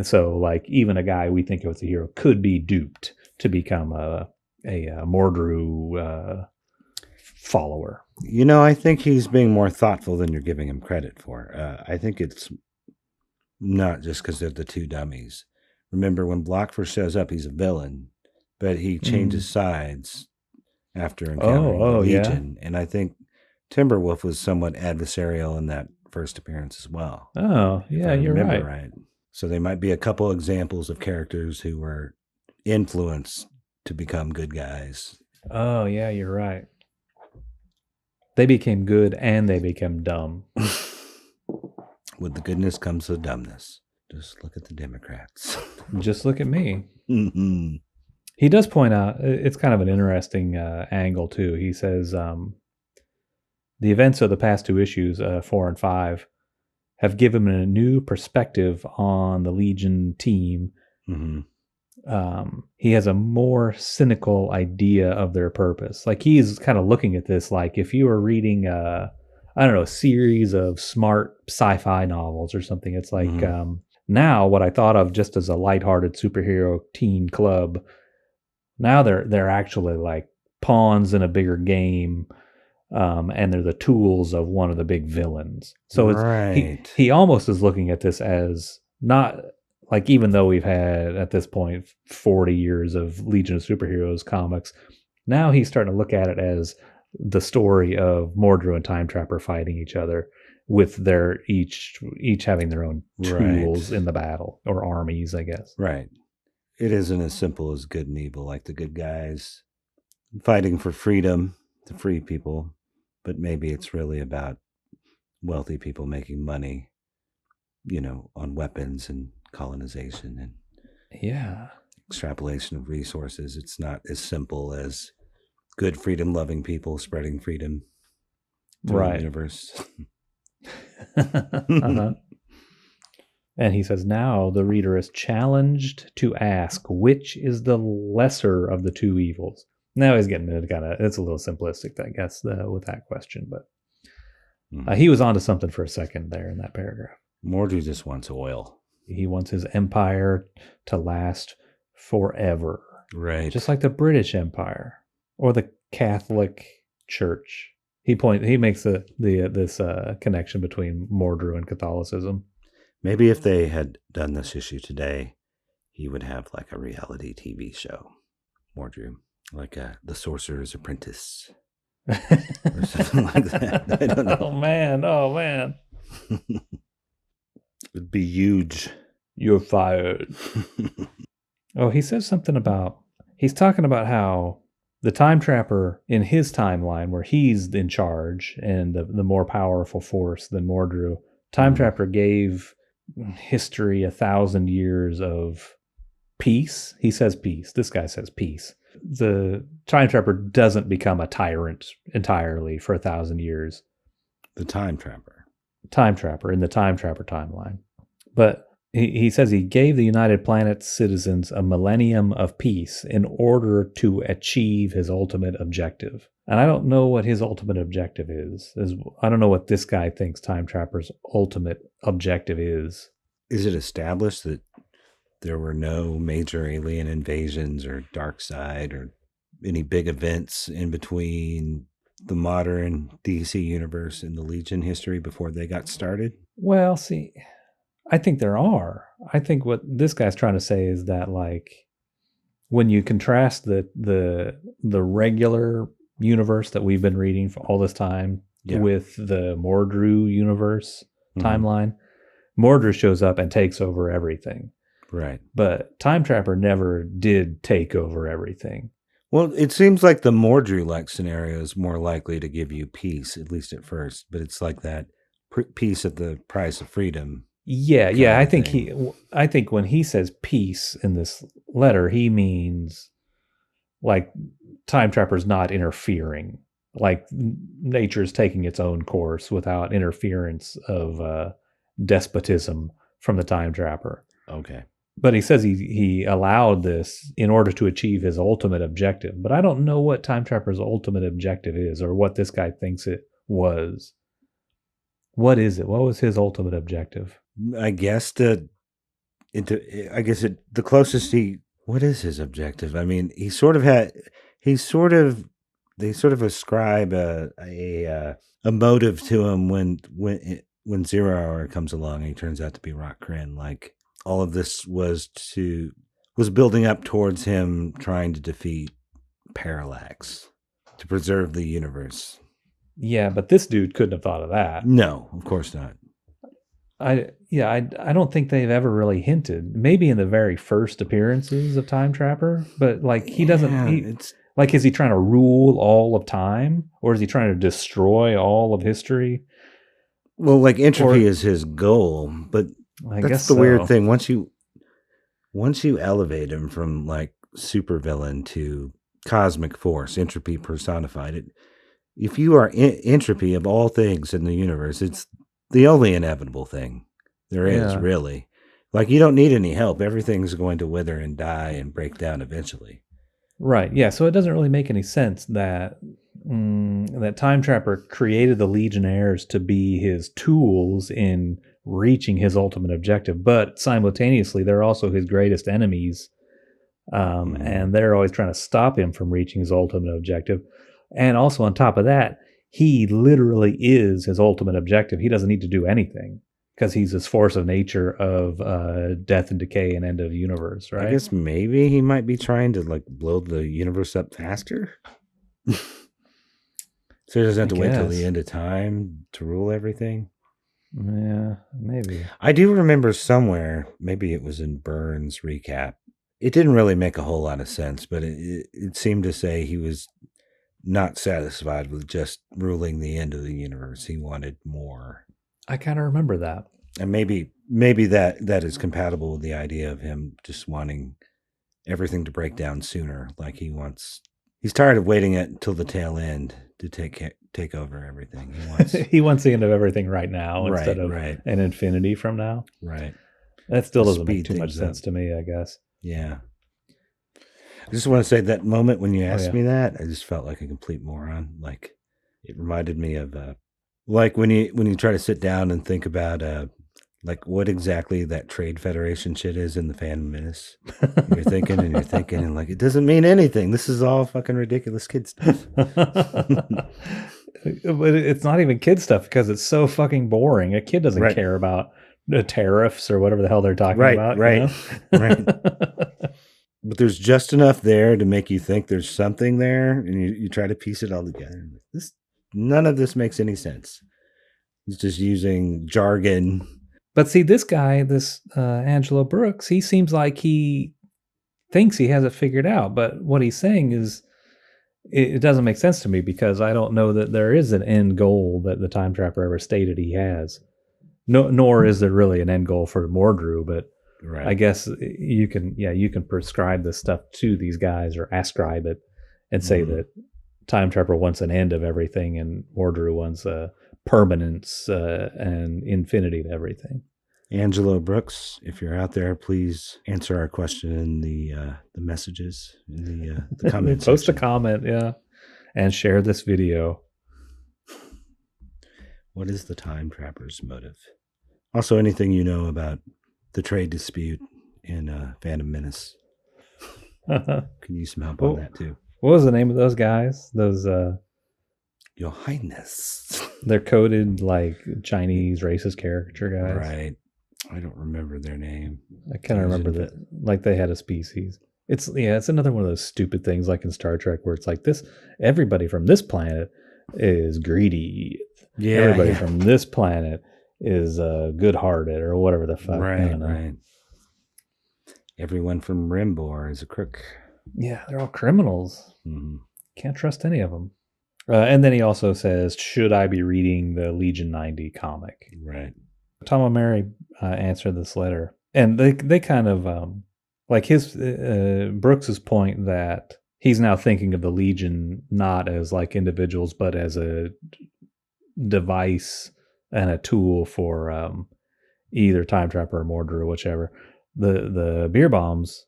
Speaker 1: So like even a guy we think of as a hero could be duped to become a Mordru follower.
Speaker 2: You know, I think he's being more thoughtful than you're giving him credit for. I think it's not just because they're the two dummies. Remember, when Block first shows up, he's a villain, but he changes sides after encountering the Legion. Yeah. And I think Timberwolf was somewhat adversarial in that first appearance as well.
Speaker 1: Oh, yeah, you're right.
Speaker 2: So there might be a couple examples of characters who were influenced to become good guys.
Speaker 1: Oh, yeah, you're right. They became good and they became dumb.
Speaker 2: With the goodness comes the dumbness. Just look at the Democrats.
Speaker 1: Just look at me. He does point out, it's kind of an interesting angle, too. He says, the events of the past two issues, 4 and 5, have given him a new perspective on the Legion team. He has a more cynical idea of their purpose. Like, he's kind of looking at this like if you were reading a series of smart sci-fi novels or something. It's like now what I thought of just as a lighthearted superhero teen club, now they're actually like pawns in a bigger game, and they're the tools of one of the big villains. So it's he almost is looking at this as not like, even though we've had at this point 40 years of Legion of Superheroes comics, now he's starting to look at it as the story of Mordru and Time Trapper fighting each other, with their each having their own tools in the battle, or armies, I guess.
Speaker 2: Right. It isn't as simple as good and evil, like the good guys fighting for freedom to free people, but maybe it's really about wealthy people making money, you know, on weapons and colonization and extrapolation of resources. It's not as simple as good freedom-loving people spreading freedom through the universe.
Speaker 1: And he says, now the reader is challenged to ask which is the lesser of the two evils. Now he's getting into it's a little simplistic, I guess, with that question, but he was onto something for a second there in that paragraph.
Speaker 2: Mordru just wants oil.
Speaker 1: He wants his empire to last forever.
Speaker 2: Right.
Speaker 1: Just like the British Empire or the Catholic Church. He makes this connection between Mordru and Catholicism.
Speaker 2: Maybe if they had done this issue today, he would have like a reality TV show, Mordru, like The Sorcerer's Apprentice or something like that. I don't know.
Speaker 1: Oh man.
Speaker 2: It'd be huge.
Speaker 1: You're fired. Oh, he says something about, he's talking about how the Time Trapper in his timeline, where he's in charge and the more powerful force than Mordru, Time Trapper gave history 1,000 years of peace. He says peace. This guy says peace. The Time Trapper doesn't become a tyrant entirely for 1,000 years.
Speaker 2: The Time Trapper.
Speaker 1: Time Trapper in the Time Trapper timeline. But he says he gave the United Planet's citizens a millennium of peace in order to achieve his ultimate objective. And I don't know what his ultimate objective is. I don't know what this guy thinks Time Trapper's ultimate objective is.
Speaker 2: Is it established that there were no major alien invasions or dark side or any big events in between the modern DC universe and the Legion history before they got started?
Speaker 1: Well, see, I think there are. I think what this guy's trying to say is that, like, when you contrast the regular universe that we've been reading for all this time with the MORDRU universe timeline, MORDRU shows up and takes over everything.
Speaker 2: Right.
Speaker 1: But Time Trapper never did take over everything.
Speaker 2: Well, it seems like the MORDRU-like scenario is more likely to give you peace, at least at first. But it's like that peace at the price of freedom.
Speaker 1: Yeah. I think when he says peace in this letter, he means like Time Trapper's not interfering. Like nature's taking its own course without interference of despotism from the Time Trapper.
Speaker 2: Okay.
Speaker 1: But he says he allowed this in order to achieve his ultimate objective. But I don't know what Time Trapper's ultimate objective is or what this guy thinks it was. What is it? What was his ultimate objective?
Speaker 2: I guess the closest what is his objective? I mean, they sort of ascribe a motive to him when 0 Hour comes along and he turns out to be Rock Kryn. Like, all of this was building up towards him trying to defeat Parallax to preserve the universe.
Speaker 1: Yeah, but this dude couldn't have thought of that.
Speaker 2: No, of course not.
Speaker 1: I don't think they've ever really hinted. Maybe in the very first appearances of Time Trapper, but like he doesn't. Is he trying to rule all of time, or is he trying to destroy all of history?
Speaker 2: Well, like entropy is his goal, but that's the weird thing. Once you elevate him from like supervillain to cosmic force, entropy personified, if you are entropy of all things in the universe, it's the only inevitable thing there is, really. Like, you don't need any help. Everything's going to wither and die and break down eventually.
Speaker 1: Right. Yeah. So it doesn't really make any sense that that Time Trapper created the Legionnaires to be his tools in reaching his ultimate objective, but simultaneously they're also his greatest enemies, and they're always trying to stop him from reaching his ultimate objective. And also on top of that, he literally is his ultimate objective. He doesn't need to do anything because he's this force of nature of death and decay and end of the universe, right?
Speaker 2: I guess maybe he might be trying to like blow the universe up faster. So he doesn't have to wait till the end of time to rule everything.
Speaker 1: Yeah, maybe.
Speaker 2: I do remember somewhere, maybe it was in Burns' recap. It didn't really make a whole lot of sense, but it seemed to say he was not satisfied with just ruling the end of the universe. He wanted more.
Speaker 1: I kind of remember that.
Speaker 2: And maybe that is compatible with the idea of him just wanting everything to break down sooner. Like he's tired of waiting until the tail end to take over everything.
Speaker 1: He wants the end of everything right now instead of an infinity from now.
Speaker 2: Right.
Speaker 1: That still doesn't make too much sense to me, I guess.
Speaker 2: Yeah. I just want to say that moment when you asked me that, I just felt like a complete moron. Like, it reminded me of like when you try to sit down and think about like what exactly that Trade Federation shit is in the Phantom Menace. You're thinking and like, it doesn't mean anything. This is all fucking ridiculous kid stuff.
Speaker 1: But it's not even kid stuff because it's so fucking boring. A kid doesn't care about the tariffs or whatever the hell they're talking about.
Speaker 2: Right.
Speaker 1: You know?
Speaker 2: Right. But there's just enough there to make you think there's something there, and you try to piece it all together. None of this makes any sense. He's just using jargon.
Speaker 1: But see, this guy, Angelo Brooks, he seems like he thinks he has it figured out. But what he's saying is, it doesn't make sense to me because I don't know that there is an end goal that the Time Trapper ever stated he has. No, nor is there really an end goal for Mordru, but I guess you can prescribe this stuff to these guys or ascribe it and say that Time Trapper wants an end of everything and Mordru wants a permanence and infinity to everything.
Speaker 2: Angelo Brooks, if you're out there, please answer our question in the messages in the comment
Speaker 1: Post
Speaker 2: section.
Speaker 1: a comment, yeah, and share this video.
Speaker 2: What is the time trapper's motive? Also, anything you know about the trade dispute in Phantom Menace? Can use some help on that too.
Speaker 1: What was the name of those guys? Those
Speaker 2: Your Highness.
Speaker 1: They're coded like Chinese racist caricature guys.
Speaker 2: Right. I don't remember their name.
Speaker 1: I kind of remember that, like they had a species. It's another one of those stupid things like in Star Trek where it's like this. Everybody from this planet is greedy.
Speaker 2: Yeah.
Speaker 1: Everybody from this planet is good-hearted or whatever the fuck.
Speaker 2: Right. Right. Everyone from Rimbor is a crook.
Speaker 1: Yeah, they're all criminals.
Speaker 2: Mm-hmm.
Speaker 1: Can't trust any of them. And then he also says, should I be reading the Legion 90 comic?
Speaker 2: Right.
Speaker 1: Tom O'Mary answered this letter. And they kind of, like his, Brooks's point that he's now thinking of the Legion not as like individuals, but as a device and a tool for either Time Trapper or Mordru, whichever. The beer bombs,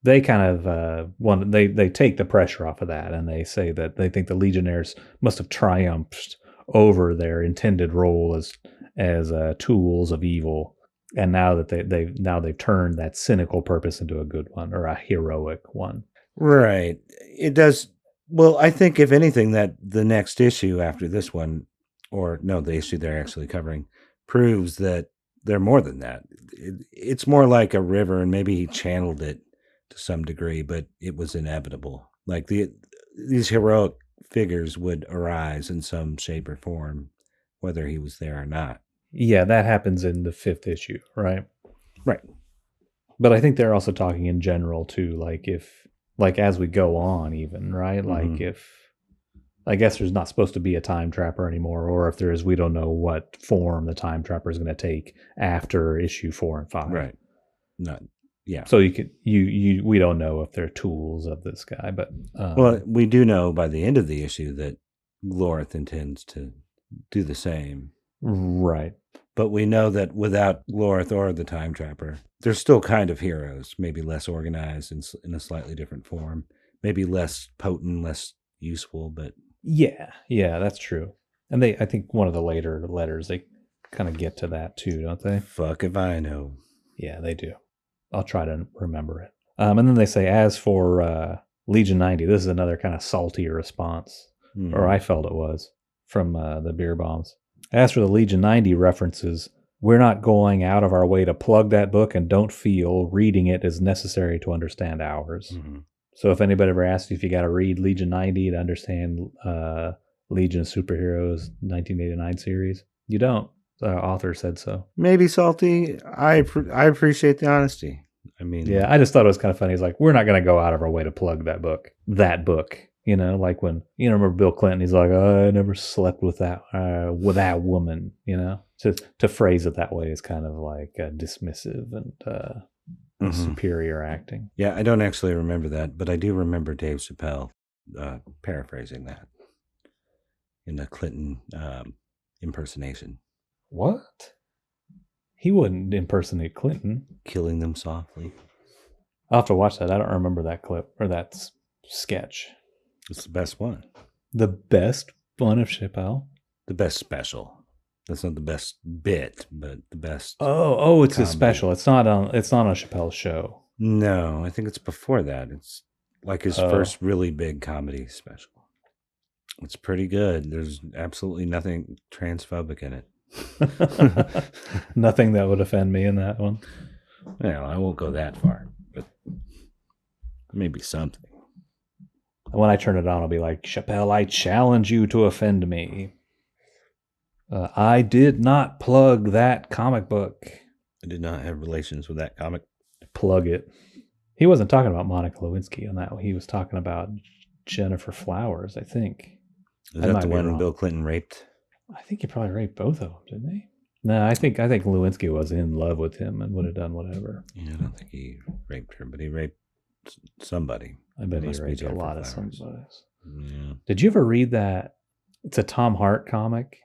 Speaker 1: they kind of they take the pressure off of that, and they say that they think the Legionnaires must have triumphed over their intended role as tools of evil, and now that they've turned that cynical purpose into a good one or a heroic one.
Speaker 2: Right. It does. Well, I think if anything, that the next issue after this one, or no, the issue they're actually covering, proves that they're more than that. It's more like a river, and maybe he channeled it to some degree, but it was inevitable. Like these heroic figures would arise in some shape or form, whether he was there or not.
Speaker 1: Yeah, that happens in the 5th issue, right?
Speaker 2: Right.
Speaker 1: But I think they're also talking in general too, like as we go on, even, right?
Speaker 2: Mm-hmm.
Speaker 1: Like if I guess there's not supposed to be a time trapper anymore, or if there is, we don't know what form the time trapper is going to take after issue 4 and 5.
Speaker 2: Right. Not. Yeah.
Speaker 1: So we don't know if they're tools of this guy, but
Speaker 2: well, we do know by the end of the issue that Glorith intends to do the same.
Speaker 1: Right.
Speaker 2: But we know that without Glorith or the Time Trapper, they're still kind of heroes, maybe less organized in a slightly different form, maybe less potent, less useful, but
Speaker 1: yeah, that's true. And I think one of the later letters, they kind of get to that too, don't they?
Speaker 2: Fuck if I know.
Speaker 1: Yeah, they do. I'll try to remember it. And then they say, as for Legion 90, this is another kind of salty response, or I felt it was, from the beer bombs. As for the Legion 90 references, we're not going out of our way to plug that book and don't feel reading it is necessary to understand ours.
Speaker 2: Mm-hmm.
Speaker 1: So if anybody ever asks you if you got to read Legion 90 to understand Legion of Superheroes 1989 series, you don't. The author said so.
Speaker 2: Maybe salty. I appreciate the honesty. I mean,
Speaker 1: yeah, I just thought it was kind of funny. He's like, we're not going to go out of our way to plug that book. That book. You know, like when, remember Bill Clinton, he's like, oh, I never slept with that woman, to phrase it that way is kind of like dismissive and superior acting.
Speaker 2: Yeah, I don't actually remember that, but I do remember Dave Chappelle paraphrasing that in a Clinton impersonation.
Speaker 1: What? He wouldn't impersonate Clinton.
Speaker 2: Killing them softly.
Speaker 1: I'll have to watch that. I don't remember that clip or that sketch.
Speaker 2: It's the best one.
Speaker 1: The best one of Chappelle?
Speaker 2: The best special. That's not the best bit, but the best.
Speaker 1: Oh, it's comedy. A special. It's not on Chappelle's show.
Speaker 2: No, I think it's before that. It's like his first really big comedy special. It's pretty good. There's absolutely nothing transphobic in it.
Speaker 1: Nothing that would offend me in that one.
Speaker 2: Well, I won't go that far, but maybe something.
Speaker 1: When I turn it on, I'll be like, Chappelle, I challenge you to offend me. I did not plug that comic book.
Speaker 2: I did not have relations with that comic.
Speaker 1: Plug it. He wasn't talking about Monica Lewinsky on that. He was talking about Jennifer Flowers, I think.
Speaker 2: Is that the one Bill Clinton raped?
Speaker 1: I think he probably raped both of them, didn't he? No, I think Lewinsky was in love with him and would have done whatever.
Speaker 2: Yeah, I don't think he raped her, but he raped somebody.
Speaker 1: I bet he raped a lot of somebody's.
Speaker 2: Yeah.
Speaker 1: Did you ever read that? It's a Tom Hart comic,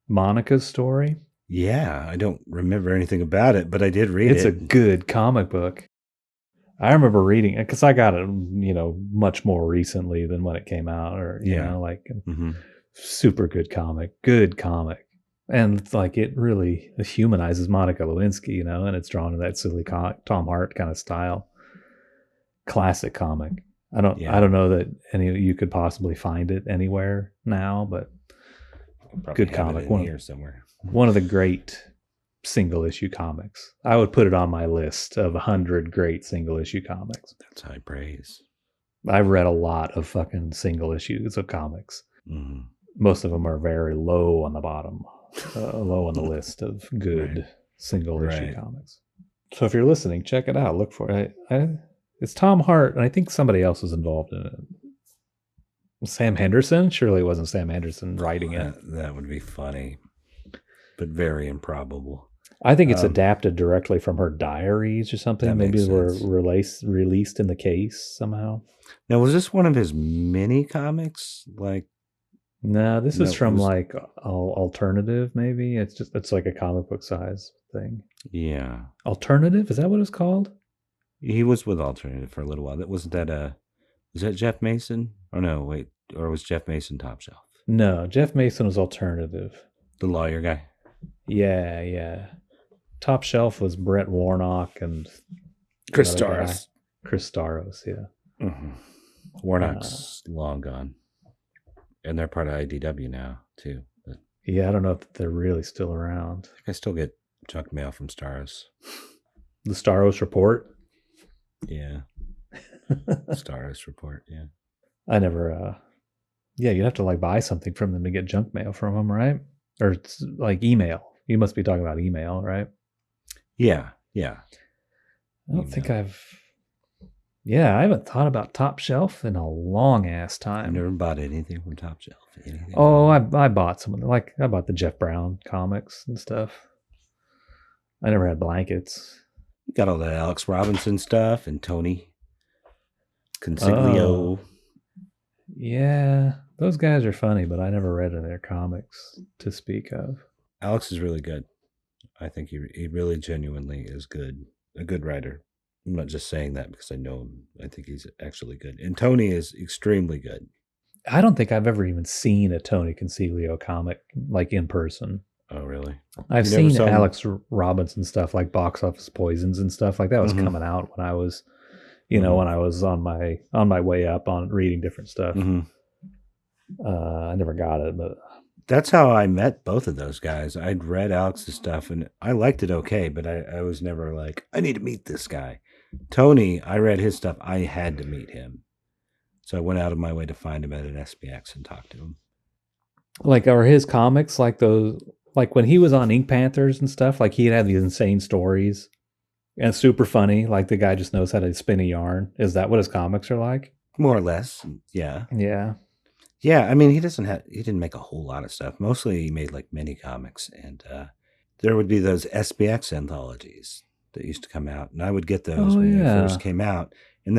Speaker 1: Monica's Story.
Speaker 2: Yeah, I don't remember anything about it, but I did read
Speaker 1: It's
Speaker 2: it.
Speaker 1: a good comic book. I remember reading it because I got it, much more recently than when it came out, or
Speaker 2: Mm-hmm.
Speaker 1: super good comic, and it's like it really humanizes Monica Lewinsky, and it's drawn in that silly Tom Hart kind of style. Classic comic. I don't know that any of you could possibly find it anywhere now, but
Speaker 2: Probably
Speaker 1: good
Speaker 2: have
Speaker 1: comic.
Speaker 2: it in here somewhere.
Speaker 1: One of the great single issue comics. I would put it on my list of 100 great single issue comics.
Speaker 2: That's high praise.
Speaker 1: I've read a lot of fucking single issues of comics.
Speaker 2: Mm-hmm.
Speaker 1: Most of them are very low on the bottom, low on the list of good single issue comics. So if you're listening, check it out. Look for it. It's Tom Hart, and I think somebody else was involved in it. Sam Henderson? Surely it wasn't Sam Henderson writing it.
Speaker 2: That would be funny, but very improbable.
Speaker 1: I think it's adapted directly from her diaries or something. Maybe they were released in the case somehow.
Speaker 2: Now, was this one of his mini comics?
Speaker 1: No, this is from like alternative. Maybe it's like a comic book size thing.
Speaker 2: Yeah,
Speaker 1: alternative. Is that what it's called?
Speaker 2: He was with Alternative for a little while. Was that Jeff Mason? Or no, wait, or was Jeff Mason Top Shelf?
Speaker 1: No, Jeff Mason was Alternative.
Speaker 2: The lawyer guy.
Speaker 1: Yeah. Top Shelf was Brett Warnock and
Speaker 2: Chris Staros.
Speaker 1: Chris Staros, yeah.
Speaker 2: Mm-hmm. Warnock's long gone, and they're part of IDW now too. But
Speaker 1: yeah, I don't know if they're really still around.
Speaker 2: I think I still get junk mail from Staros.
Speaker 1: The Staros Report.
Speaker 2: Yeah. Staros Report. Yeah.
Speaker 1: I never. Yeah, you'd have to like buy something from them to get junk mail from them, right? Or it's like email. You must be talking about email, right?
Speaker 2: Yeah.
Speaker 1: I don't think I've. Yeah, I haven't thought about Top Shelf in a long ass time.
Speaker 2: I never bought anything from Top Shelf. Anything
Speaker 1: I bought some. Like I bought the Jeff Brown comics and stuff. I never had blankets.
Speaker 2: You got all the Alex Robinson stuff and Tony Consiglio.
Speaker 1: Yeah, those guys are funny, but I never read any of their comics to speak of.
Speaker 2: Alex is really good. I think he really genuinely is good. A good writer. I'm not just saying that because I know him. I think he's actually good. And Tony is extremely good.
Speaker 1: I don't think I've ever even seen a Tony Consiglio comic like in person.
Speaker 2: Oh, really?
Speaker 1: I've seen Alex Robinson stuff like Box Office Poisons and stuff like that was coming out when I was, when I was on my way up on reading different stuff. I never got it, but
Speaker 2: that's how I met both of those guys. I'd read Alex's stuff and I liked it okay, but I was never like, I need to meet this guy. Tony, I read his stuff. I had to meet him. So I went out of my way to find him at an SPX and talk to him.
Speaker 1: Like, are his comics like those, like when he was on Ink Panthers and stuff, like he'd have these insane stories and super funny. Like the guy just knows how to spin a yarn. Is that what his comics are like?
Speaker 2: More or less. Yeah.
Speaker 1: Yeah.
Speaker 2: Yeah. I mean, he didn't make a whole lot of stuff. Mostly he made like mini comics, and there would be those SPX anthologies that used to come out, and I would get those when they first came out. And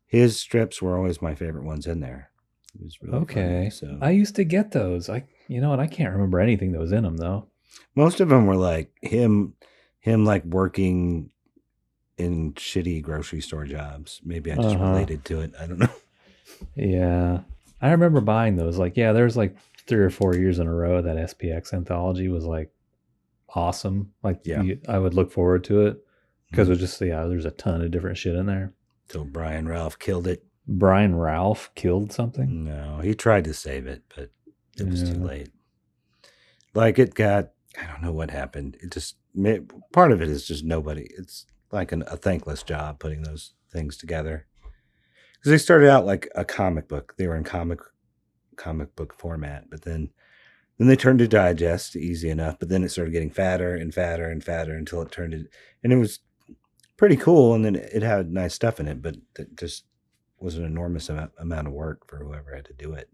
Speaker 2: his strips were always my favorite ones in there. It was really funny, so.
Speaker 1: I used to get those. You know what? I can't remember anything that was in them though.
Speaker 2: Most of them were like him like working in shitty grocery store jobs. Maybe I just related to it. I don't know.
Speaker 1: Yeah. I remember buying those. Like, yeah, there's like 3 or 4 years in a row that SPX anthology was like awesome. Like, I would look forward to it because it was just, there's a ton of different shit in there.
Speaker 2: Till Brian Ralph killed it.
Speaker 1: Brian Ralph killed something?
Speaker 2: No, he tried to save it, but it was too late. Like it got, I don't know what happened. It just, part of it is just nobody. It's like a thankless job putting those things together. Because they started out like a comic book. They were in comic book format, but then they turned to digest easy enough. But then it started getting fatter and fatter and fatter until it turned it, and it was pretty cool. And then it had nice stuff in it, but it just was an enormous amount of work for whoever had to do it.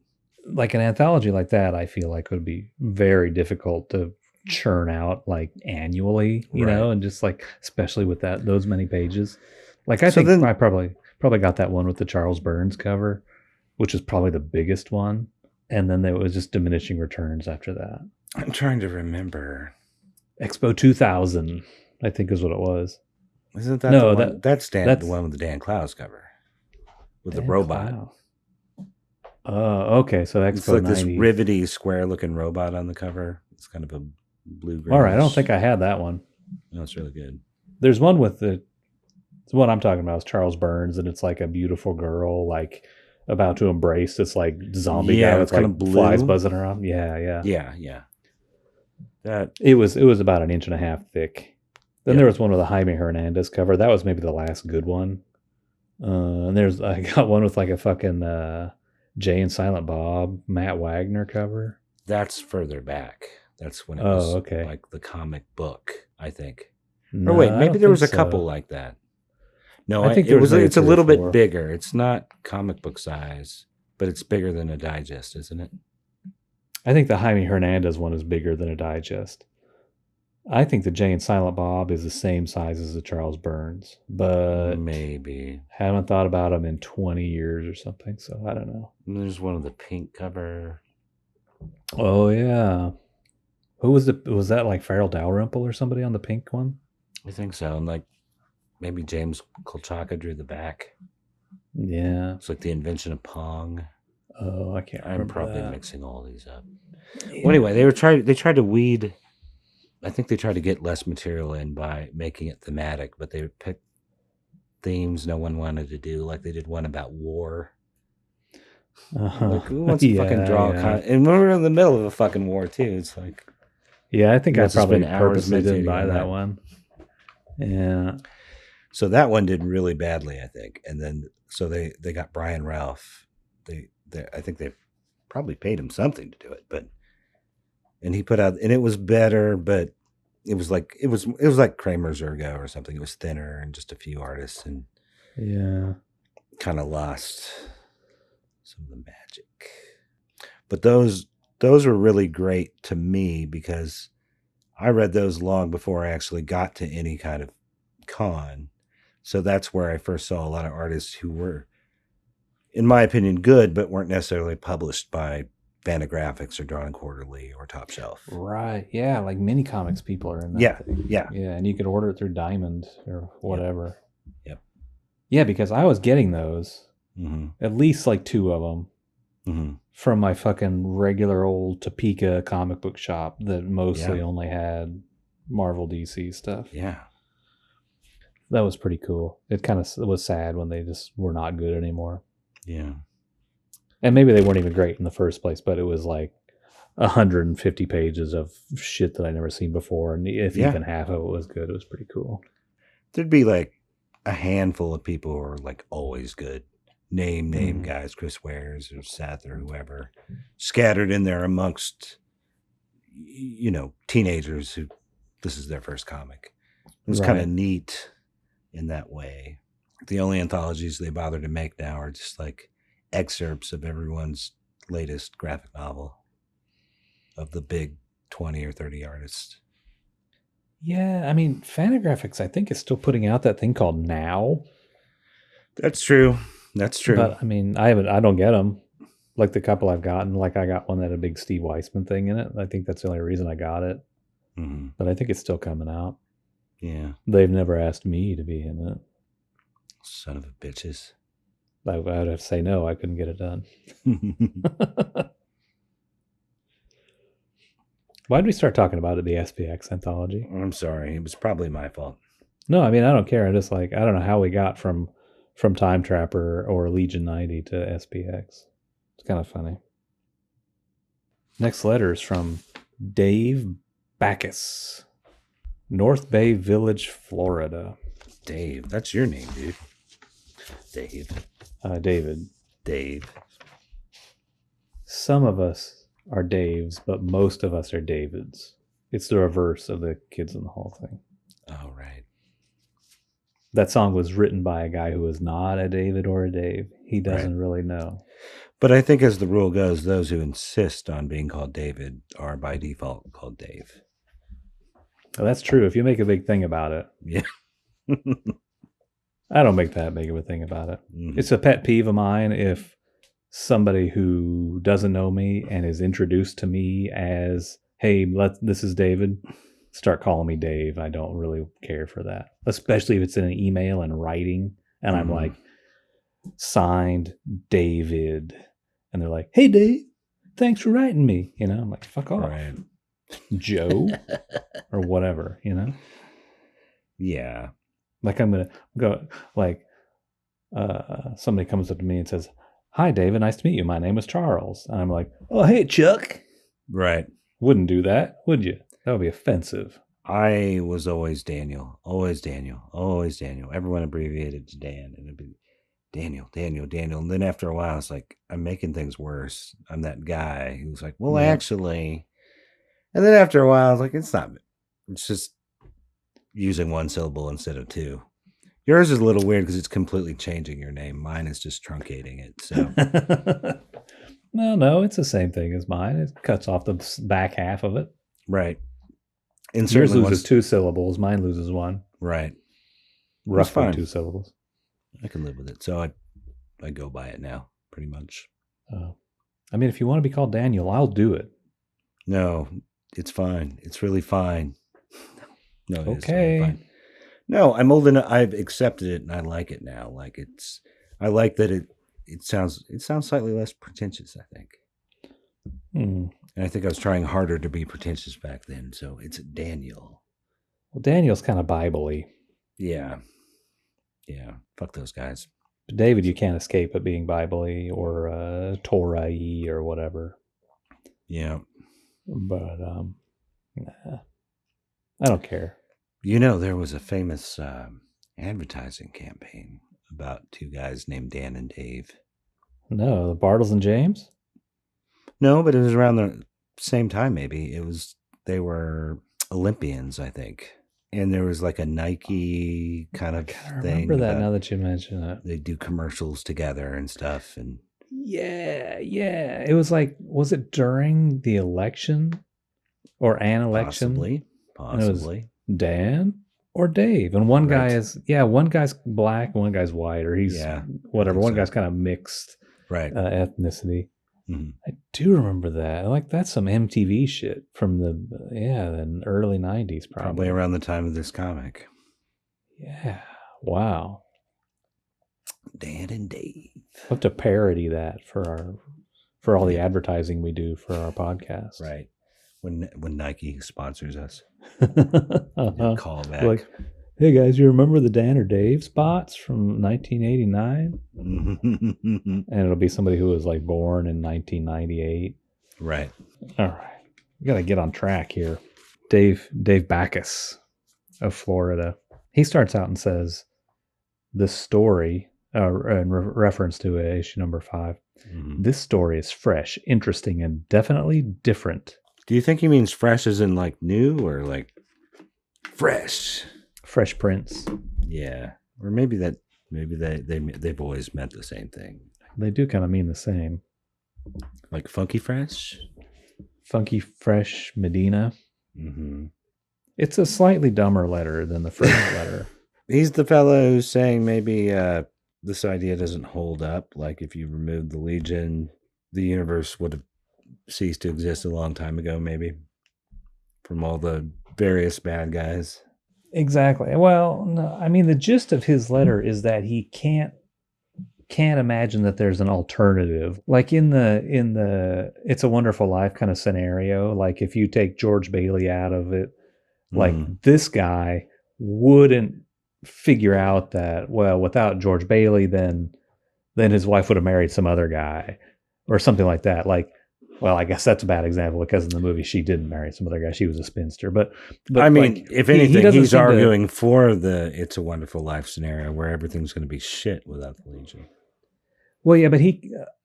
Speaker 1: Like an anthology like that, I feel like would be very difficult to churn out like annually, you know, and just like, especially with those many pages. Like I think I probably got that one with the Charles Burns cover, which is probably the biggest one. And then there was just diminishing returns after that.
Speaker 2: I'm trying to remember.
Speaker 1: Expo 2000, I think is what it was.
Speaker 2: Isn't that
Speaker 1: No,
Speaker 2: the one? That's the
Speaker 1: that's
Speaker 2: one with the Dan Clowes cover with the
Speaker 1: Dan
Speaker 2: robot.
Speaker 1: Clow. Oh, okay. So
Speaker 2: It's
Speaker 1: Expo
Speaker 2: like
Speaker 1: 90.
Speaker 2: this rivety, square-looking robot on the cover. It's kind of a blue-green.
Speaker 1: All right, I don't think I had that one.
Speaker 2: No, it's really good.
Speaker 1: There's one with the one I'm talking about is Charles Burns, and it's like a beautiful girl, like about to embrace this like zombie guy with like flies buzzing around.
Speaker 2: Yeah. That
Speaker 1: it was about an inch and a half thick. Then there was one with a Jaime Hernandez cover. That was maybe the last good one. And I got one with like a fucking Jay and Silent Bob Matt Wagner cover.
Speaker 2: That's further back. That's when it was like the comic book, I think. No, or wait, maybe there was a couple like that. No, I think it's a little bit bigger. It's not comic book size, but it's bigger than a digest, isn't it?
Speaker 1: I think the Jaime Hernandez one is bigger than a digest. I think the Jay and Silent Bob is the same size as the Charles Burns, but
Speaker 2: maybe
Speaker 1: haven't thought about them in 20 years or something, so I don't know.
Speaker 2: And there's one of the pink cover.
Speaker 1: Oh yeah, who was that like Farrell Dalrymple or somebody on the pink one?
Speaker 2: I think so, and like maybe James Kolchaka drew the back.
Speaker 1: Yeah,
Speaker 2: it's like the invention of Pong.
Speaker 1: Oh, I can't remember.
Speaker 2: I'm probably mixing all these up. Yeah. Well, anyway, they tried to weed. I think they tried to get less material in by making it thematic, but they picked themes no one wanted to do. Like they did one about war. Like who wants to fucking draw? And we're in the middle of a fucking war too. It's like,
Speaker 1: yeah, I think I probably purposely didn't buy that one. Yeah.
Speaker 2: So that one did really badly, I think, and then so they got Brian Ralph. I think they probably paid him something to do it, and he put out, and it was better, but it was like Kramer's Ergo or something. It was thinner and just a few artists, and kind of lost some of the magic. But those were really great to me because I read those long before I actually got to any kind of con. So that's where I first saw a lot of artists who were, in my opinion, good, but weren't necessarily published by Fantagraphics or Drawn Quarterly or Top Shelf.
Speaker 1: Right. Yeah. Like mini comics people are in that.
Speaker 2: Yeah.
Speaker 1: Thing.
Speaker 2: Yeah.
Speaker 1: Yeah. And you could order it through Diamond or whatever.
Speaker 2: Yep.
Speaker 1: Yeah. Because I was getting those, at least like 2 of them from my fucking regular old Topeka comic book shop that mostly only had Marvel DC stuff.
Speaker 2: Yeah.
Speaker 1: That was pretty cool. It kind of was sad when they just were not good anymore.
Speaker 2: Yeah.
Speaker 1: And maybe they weren't even great in the first place, but it was like 150 pages of shit that I never seen before. And if even half of it was good, it was pretty cool.
Speaker 2: There'd be like a handful of people who are like always good. Name guys, Chris Wares or Seth or whoever, scattered in there amongst, teenagers who this is their first comic. It was kind of neat in that way. The only anthologies they bother to make now are just like excerpts of everyone's latest graphic novel of the big 20 or 30 artists.
Speaker 1: Yeah, I mean, Fantagraphics, I think, is still putting out that thing called Now.
Speaker 2: That's true.
Speaker 1: But I mean, I don't get them. Like the couple I've gotten, like I got one that had a big Steve Weissman thing in it. I think that's the only reason I got it. But I think it's still coming out.
Speaker 2: Yeah.
Speaker 1: They've never asked me to be in it.
Speaker 2: Son of a bitches.
Speaker 1: I would have to say no. I couldn't get it done. Why did we start talking about it, the SPX anthology?
Speaker 2: I'm sorry. It was probably my fault.
Speaker 1: No, I mean, I don't care. I just I don't know how we got from Time Trapper or Legion 90 to SPX. It's kind of funny. Next letter is from Dave Backus, North Bay Village, Florida.
Speaker 2: Dave, that's your name, dude.
Speaker 1: David.
Speaker 2: Dave.
Speaker 1: Some of us are Daves, but most of us are Davids. It's the reverse of the Kids in the Hall thing.
Speaker 2: Oh, right.
Speaker 1: That song was written by a guy who was not a David or a Dave. He doesn't really know.
Speaker 2: But I think as the rule goes, those who insist on being called David are by default called Dave.
Speaker 1: Well, that's true. If you make a big thing about it.
Speaker 2: Yeah.
Speaker 1: I don't make that big of a thing about it. It's a pet peeve of mine if somebody who doesn't know me and is introduced to me as, hey, this is David. start calling me Dave. I don't really care for that, especially if it's in an email and writing, and I'm like, signed David, and they're like, "Hey Dave, thanks for writing me." You know, I'm like, "Fuck off,
Speaker 2: Right.
Speaker 1: Joe," or whatever. You know.
Speaker 2: Yeah.
Speaker 1: Like I'm gonna go like somebody comes up to me and says, "Hi David, nice to meet you. My name is Charles." And I'm like, "Oh hey Chuck."
Speaker 2: Right.
Speaker 1: Wouldn't do that, would you? That would be offensive.
Speaker 2: I was always Daniel. Always Daniel. Always Daniel. Everyone abbreviated to Dan, and it'd be Daniel, Daniel, Daniel. And then after a while, it's like, I'm making things worse. I'm that guy who's like, well,
Speaker 1: Yeah.
Speaker 2: actually. And then after a while, I was like, it's not. It's just using one syllable instead of two. Yours is a little weird because it's completely changing your name. Mine is just truncating it. So
Speaker 1: No, it's the same thing as mine. It cuts off the back half of it.
Speaker 2: right. And
Speaker 1: Yours loses 2 syllables. Mine loses 1.
Speaker 2: Right.
Speaker 1: Roughly 2 syllables.
Speaker 2: I can live with it. So I go by it now, pretty much.
Speaker 1: I mean, if you want to be called Daniel, I'll do it.
Speaker 2: No, it's fine. It's really fine. No, it
Speaker 1: okay.
Speaker 2: Is fine. No, I'm old enough. I've accepted it, and I like it now. Like I like that it sounds slightly less pretentious, I think. And I think I was trying harder to be pretentious back then. So it's Daniel.
Speaker 1: Well, Daniel's kind of Bible-y.
Speaker 2: Yeah. Yeah. Fuck those guys.
Speaker 1: But David, you can't escape it being Bible-y or Torah-y or whatever.
Speaker 2: Yeah.
Speaker 1: But nah, I don't care.
Speaker 2: You know, there was a famous advertising campaign about 2 guys named Dan and Dave.
Speaker 1: No, the Bartles and James?
Speaker 2: No, but it was around the same time, maybe. They were Olympians, I think. And there was like a Nike kind of thing.
Speaker 1: I remember that now that you mention it.
Speaker 2: They do commercials together and stuff. And
Speaker 1: yeah. It was like, was it during the election or an election?
Speaker 2: Possibly.
Speaker 1: Dan or Dave. And one guy is, one guy's black, one guy's white, or he's whatever. One guy's kind of mixed ethnicity. Mm-hmm. I do remember that. Like, that's some MTV shit from the early 90s,
Speaker 2: probably around the time of this comic.
Speaker 1: Yeah. Wow.
Speaker 2: Dan and Dave.
Speaker 1: We'll have to parody that for all the advertising we do for our podcast.
Speaker 2: Right. When Nike sponsors us. Call back.
Speaker 1: Like, hey guys, you remember the Dan or Dave spots from 1989? And it'll be somebody who was like born in 1998.
Speaker 2: Right.
Speaker 1: All right. We got to get on track here. Dave Backus of Florida. He starts out and says, this story, in reference to issue number 5, this story is fresh, interesting, and definitely different.
Speaker 2: Do you think he means fresh as in like new or like fresh?
Speaker 1: Fresh Prince.
Speaker 2: Yeah. Or maybe they've always meant the same thing.
Speaker 1: They do kind of mean the same.
Speaker 2: Like Funky Fresh?
Speaker 1: Funky Fresh Medina.
Speaker 2: Mm-hmm.
Speaker 1: It's a slightly dumber letter than the first letter.
Speaker 2: He's the fellow who's saying maybe this idea doesn't hold up. Like if you removed the Legion, the universe would have ceased to exist a long time ago, maybe, from all the various bad guys.
Speaker 1: Exactly. Well, no, I mean, the gist of his letter is that he can't imagine that there's an alternative. Like in the It's a Wonderful Life kind of scenario, like if you take George Bailey out of it, like this guy wouldn't figure out that, well, without George Bailey, then his wife would have married some other guy or something like that. Like, well, I guess that's a bad example because in the movie she didn't marry some other guy. She was a spinster. But
Speaker 2: I mean, like, if anything, he's arguing
Speaker 1: to,
Speaker 2: for the It's a Wonderful Life scenario where everything's going to be shit without the Legion.
Speaker 1: Well, yeah, but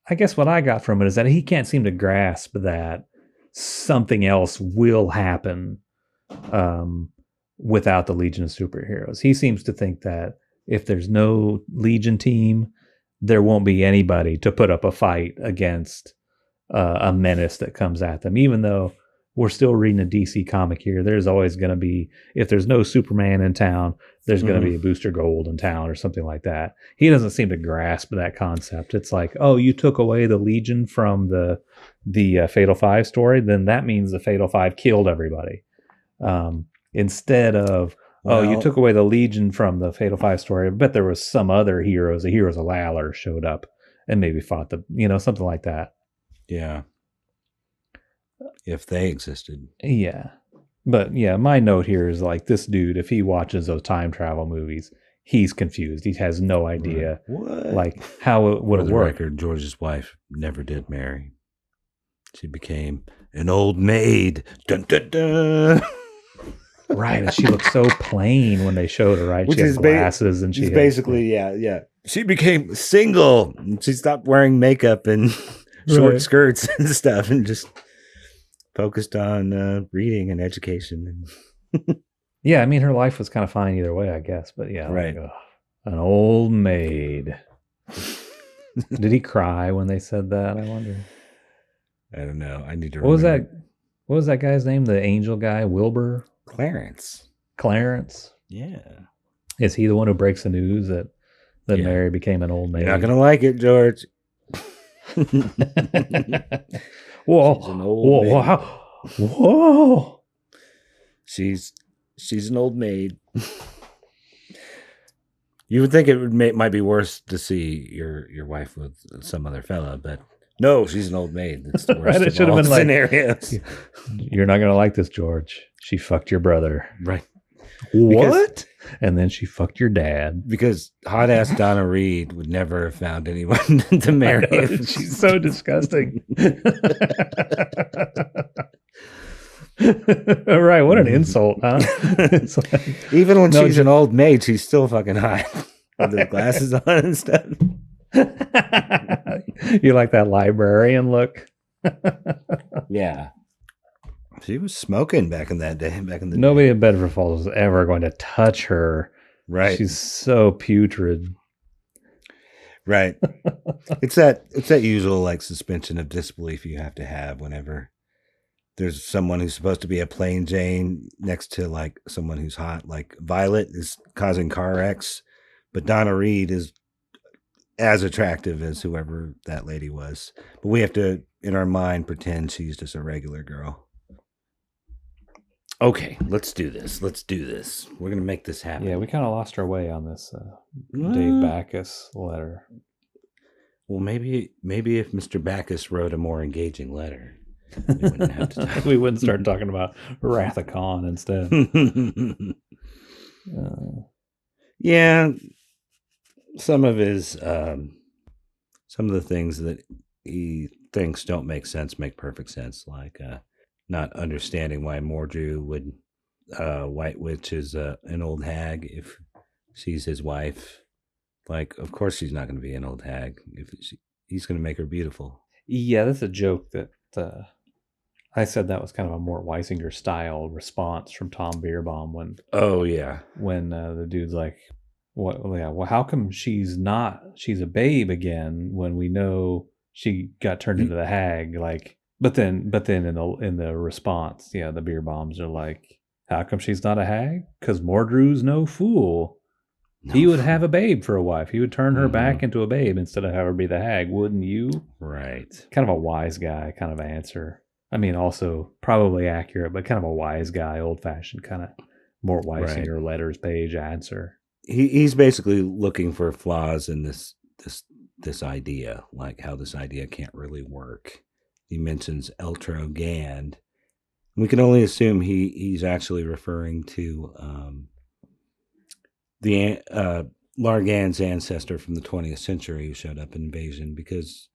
Speaker 1: I guess what I got from it is that he can't seem to grasp that something else will happen without the Legion of Superheroes. He seems to think that if there's no Legion team, there won't be anybody to put up a fight against a menace that comes at them. Even though we're still reading a DC comic here, there's always going to be, if there's no Superman in town, there's going to be a Booster Gold in town or something like that. He doesn't seem to grasp that concept. It's like, oh, you took away the Legion from the Fatal Five story, then that means the Fatal Five killed everybody. instead of, oh, you took away the Legion from the Fatal Five story. I bet there was some other heroes. The heroes of Lalor showed up and maybe fought the, something like that.
Speaker 2: Yeah. If they existed.
Speaker 1: Yeah. But yeah, my note here is like this dude, if he watches those time travel movies, he's confused. He has no idea like how it would have worked.
Speaker 2: Record, George's wife never did marry. She became an old maid. Dun, dun, dun.
Speaker 1: Right, and she looked so plain when they showed her, right? Which she had glasses and she's
Speaker 2: basically, yeah. She became single. She stopped wearing makeup and short skirts and stuff and just focused on reading and education.
Speaker 1: Yeah, I mean, her life was kind of fine either way, I guess. But yeah,
Speaker 2: right.
Speaker 1: Like, an old maid. Did he cry when they said that? I wonder.
Speaker 2: I don't know. I need to.
Speaker 1: What was that guy's name? The angel guy, Wilbur?
Speaker 2: Clarence.
Speaker 1: Yeah. Is he the one who breaks the news that Mary became an old maid?
Speaker 2: You're not gonna like it, George.
Speaker 1: Whoa! She's an old maid. Whoa!
Speaker 2: She's an old maid. You would think it might be worse to see your wife with some other fella, but no, she's an old maid. That's the worst
Speaker 1: It should have been
Speaker 2: scenarios.
Speaker 1: You're not gonna like this, George. She fucked your brother.
Speaker 2: Right.
Speaker 1: What? And then she fucked your dad.
Speaker 2: Because hot ass Donna Reed would never have found anyone to marry.
Speaker 1: She's so disgusting. All right, what an insult, huh? It's like,
Speaker 2: even when she's an old maid, she's still fucking hot with the glasses on and stuff.
Speaker 1: You like that librarian look?
Speaker 2: Yeah. She was smoking back in that day.
Speaker 1: Nobody in Bedford Falls was ever going to touch her.
Speaker 2: Right.
Speaker 1: She's so putrid.
Speaker 2: Right. It's that usual like suspension of disbelief you have to have whenever there's someone who's supposed to be a plain Jane next to like someone who's hot. Like Violet is causing car wrecks, but Donna Reed is as attractive as whoever that lady was. But we have to, in our mind, pretend she's just a regular girl. Okay, let's do this. We're going to make this happen.
Speaker 1: Yeah, we kind of lost our way on this Dave Backus letter.
Speaker 2: Well, maybe if Mr. Backus wrote a more engaging letter, we wouldn't have to talk.
Speaker 1: We wouldn't start talking about Wrath of Khan instead.
Speaker 2: Yeah, some of the things that he thinks don't make sense make perfect sense, like not understanding why Mordru would White Witch is an old hag if she's his wife. Like, of course she's not going to be an old hag if he's going to make her beautiful.
Speaker 1: Yeah, that's a joke that I said that was kind of a Mort Weisinger style response from Tom Bierbaum when.
Speaker 2: Oh yeah,
Speaker 1: when the dude's like, "What? Yeah, well, how come she's a babe again when we know she got turned into the hag?" Like. But then in the response, yeah, the beer bombs are like, how come she's not a hag? Because Mordru's no fool. No. He would have a babe for a wife. He would turn her back into a babe instead of have her be the hag, wouldn't you?
Speaker 2: Right.
Speaker 1: Kind of a wise guy kind of answer. I mean, also probably accurate, but kind of a wise guy, old-fashioned kind of Mort Weisinger letters page answer.
Speaker 2: He's basically looking for flaws in this idea, like how this idea can't really work. He mentions Eltro Gand. We can only assume he's actually referring to the Largan's ancestor from the 20th century who showed up in Invasion, because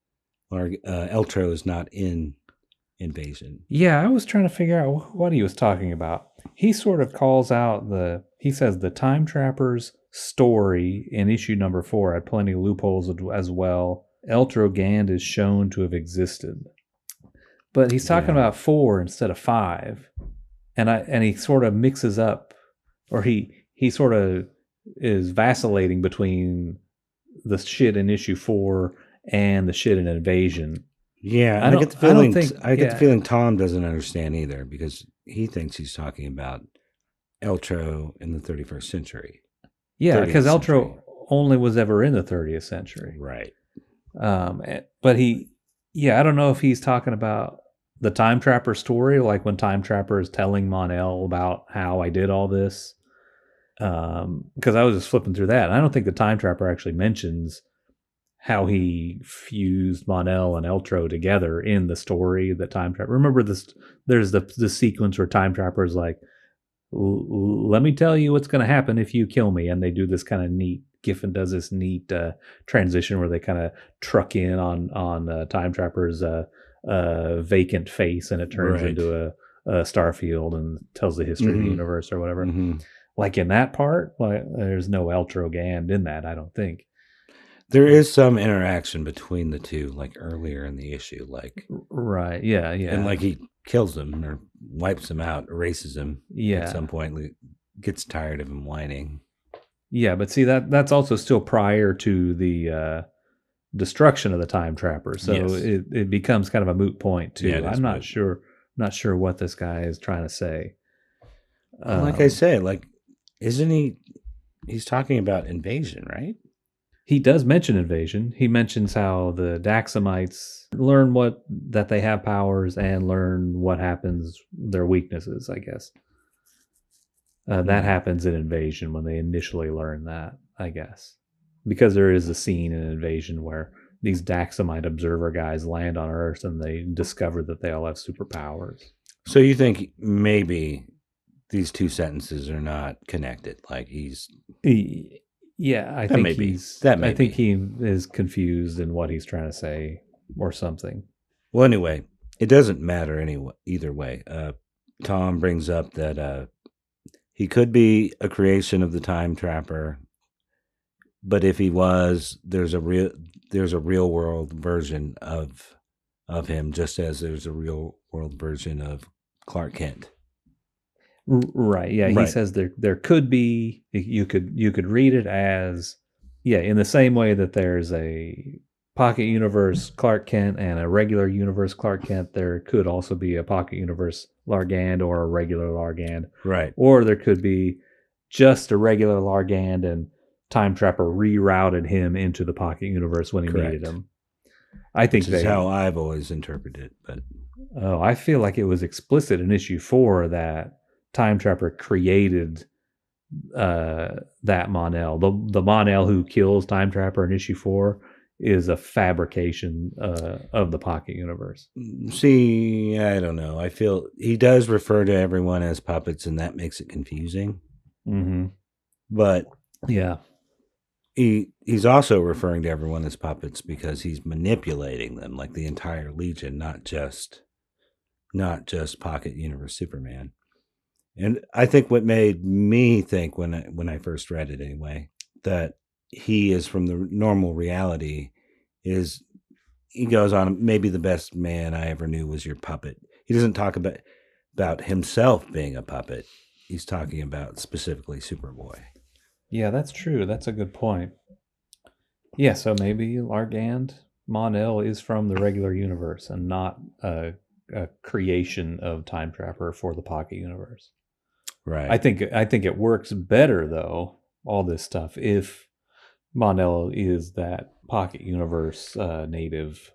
Speaker 2: Eltro is not in Invasion.
Speaker 1: Yeah, I was trying to figure out what he was talking about. He sort of calls out he says the Time Trappers story in issue number 4 had plenty of loopholes as well. Eltro Gand is shown to have existed. But he's talking about 4 instead of 5, and he sort of mixes up, or he sort of is vacillating between the shit in issue 4 and the shit in Invasion.
Speaker 2: Yeah, I get the feeling Tom doesn't understand either, because he thinks he's talking about Eltro in the 31st century.
Speaker 1: Yeah, because Eltro only was ever in the 30th century.
Speaker 2: Right.
Speaker 1: But I don't know if he's talking about the Time Trapper story, like when Time Trapper is telling Mon-El about how I did all this. Because I was just flipping through that, and I don't think the Time Trapper actually mentions how he fused Mon-El and Eltro together in the story that Time Trapper. Remember this? There's the sequence where Time Trapper is like, "Let me tell you what's going to happen if you kill me," and they do this kind of neat. Giffen does this neat transition where they kind of truck in on Time Trapper's vacant face, and it turns into a Starfield and tells the history of the universe or whatever. Like in that part, like there's no Eltro Gand in that, I don't think.
Speaker 2: There is some interaction between the two, like earlier in the issue, like
Speaker 1: right, yeah,
Speaker 2: and like he kills him or wipes him out, erases him. At some point, gets tired of him whining.
Speaker 1: Yeah, but see that's also still prior to the destruction of the Time Trapper, so it becomes kind of a moot point too. Yeah, I'm not sure what this guy is trying to say.
Speaker 2: Like I say, like isn't he? He's talking about invasion, right?
Speaker 1: He does mention invasion. He mentions how the Daxamites learn that they have powers and learn what happens, their weaknesses, I guess. That happens in Invasion when they initially learn that, I guess. Because there is a scene in Invasion where these Daxamite observer guys land on Earth and they discover that they all have superpowers.
Speaker 2: So you think maybe these two sentences are not connected? Like
Speaker 1: yeah, I think he is confused in what he's trying to say or something.
Speaker 2: Well, anyway, it doesn't matter either way. Tom brings up that he could be a creation of the Time Trapper, but if he was, there's a real world version of him, just as there's a real world version of Clark Kent.
Speaker 1: Right. Yeah. He says there could be, you could read it as, in the same way that there's a pocket universe Clark Kent and a regular universe Clark Kent, there could also be a pocket universe Largand or a regular Largand.
Speaker 2: Right.
Speaker 1: Or there could be just a regular Largand and Time Trapper rerouted him into the pocket universe when he needed him. I think
Speaker 2: that's how I've always interpreted it, but
Speaker 1: I feel like it was explicit in issue 4 that Time Trapper created that Mon-El. The Mon-El who kills Time Trapper in issue 4 is a fabrication of the pocket universe.
Speaker 2: See, I don't know. I feel he does refer to everyone as puppets, and that makes it confusing.
Speaker 1: Mm-hmm.
Speaker 2: But
Speaker 1: yeah,
Speaker 2: he's also referring to everyone as puppets because he's manipulating them, like the entire Legion, not just Pocket Universe Superman. And I think what made me think when I first read it anyway, that he is from the normal reality is he goes on, maybe the best man I ever knew was your puppet. He doesn't talk about himself being a puppet. He's talking about specifically Superboy.
Speaker 1: Yeah, that's true. That's a good point. Yeah, so maybe Largand Mon-El is from the regular universe and not a creation of Time Trapper for the pocket universe.
Speaker 2: Right.
Speaker 1: I think it works better though, all this stuff, if Mon-El is that pocket universe native.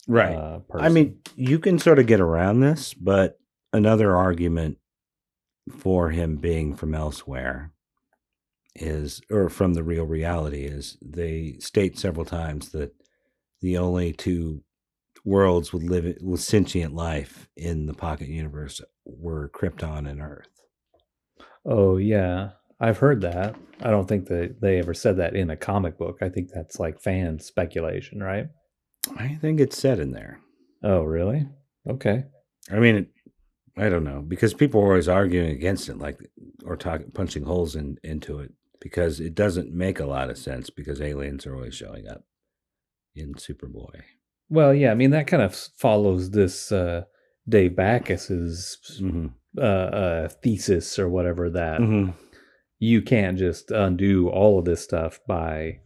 Speaker 2: Right. I mean, you can sort of get around this, but another argument for him being from elsewhere or from the real reality is they state several times that the only two worlds with sentient life in the pocket universe were Krypton and Earth.
Speaker 1: Oh, yeah. I've heard that. I don't think that they ever said that in a comic book. I think that's like fan speculation, right?
Speaker 2: I think it's said in there.
Speaker 1: Oh, really? Okay.
Speaker 2: I mean, I don't know, because people are always arguing against it, like, or punching holes into it, because it doesn't make a lot of sense because aliens are always showing up in Superboy.
Speaker 1: Well, yeah, I mean, that kind of follows this Dave Backus's thesis or whatever, that you can't just undo all of this stuff by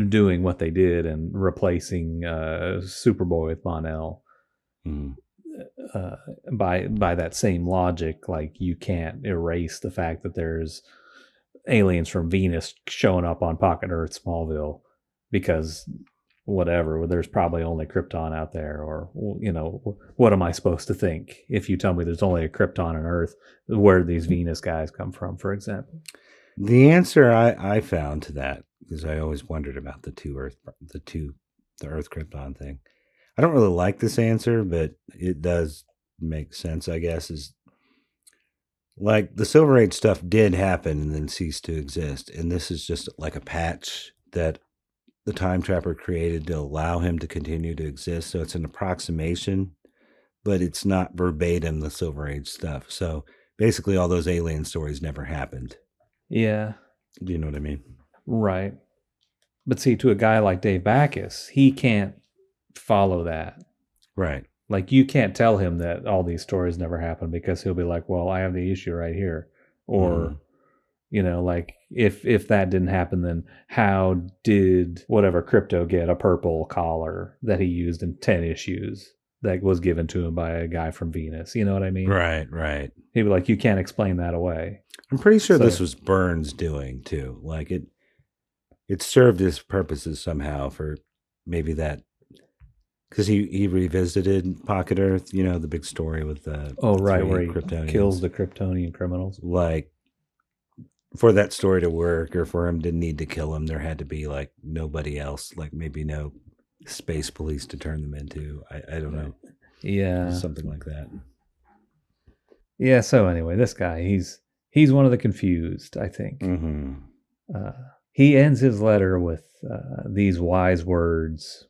Speaker 1: doing what they did and replacing Superboy with Mon-El. By that same logic, like you can't erase the fact that there's aliens from Venus showing up on Pocket Earth Smallville, because whatever. There's probably only Krypton out there, or what am I supposed to think if you tell me there's only a Krypton on Earth? Where do these Venus guys come from, for example?
Speaker 2: The answer I found to that, because I always wondered about the Earth Krypton thing. I don't really like this answer, but it does make sense, I guess, is like the Silver Age stuff did happen and then ceased to exist. And this is just like a patch that the Time Trapper created to allow him to continue to exist. So it's an approximation, but it's not verbatim the Silver Age stuff. So basically all those alien stories never happened.
Speaker 1: Yeah.
Speaker 2: Do you know what I mean?
Speaker 1: Right. But see, to a guy like Dave Backus, he can't follow that.
Speaker 2: Right.
Speaker 1: Like, you can't tell him that all these stories never happened, because he'll be like, well, I have the issue right here. Or, like, if that didn't happen, then how did whatever Crypto get a purple collar that he used in 10 issues that was given to him by a guy from Venus? You know what I mean?
Speaker 2: Right.
Speaker 1: He'd be like, you can't explain that away.
Speaker 2: I'm pretty sure this was Burns doing, too. Like, it served his purposes somehow for maybe that. Because he revisited Pocket Earth, the big story with the
Speaker 1: where he kills the Kryptonian criminals.
Speaker 2: Like, for that story to work, or for him to need to kill him, there had to be like nobody else, like maybe no space police to turn them into. I don't know.
Speaker 1: Yeah,
Speaker 2: something like that.
Speaker 1: Yeah. So anyway, this guy, he's one of the confused, I think.
Speaker 2: Mm-hmm.
Speaker 1: He ends his letter with these wise words.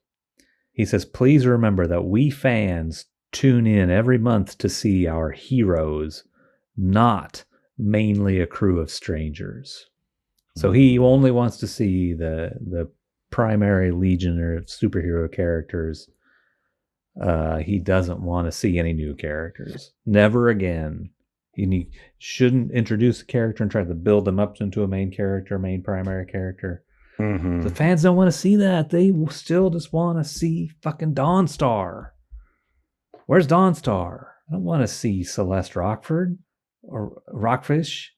Speaker 1: He says, please remember that we fans tune in every month to see our heroes, not mainly a crew of strangers. So he only wants to see the primary legion of superhero characters. He doesn't want to see any new characters. Never again. He shouldn't introduce a character and try to build them up into a main primary character.
Speaker 2: Mm-hmm.
Speaker 1: The fans don't want to see that. They still just want to see fucking Dawnstar. Where's Dawnstar? I don't want to see Celeste Rockford or Rockfish.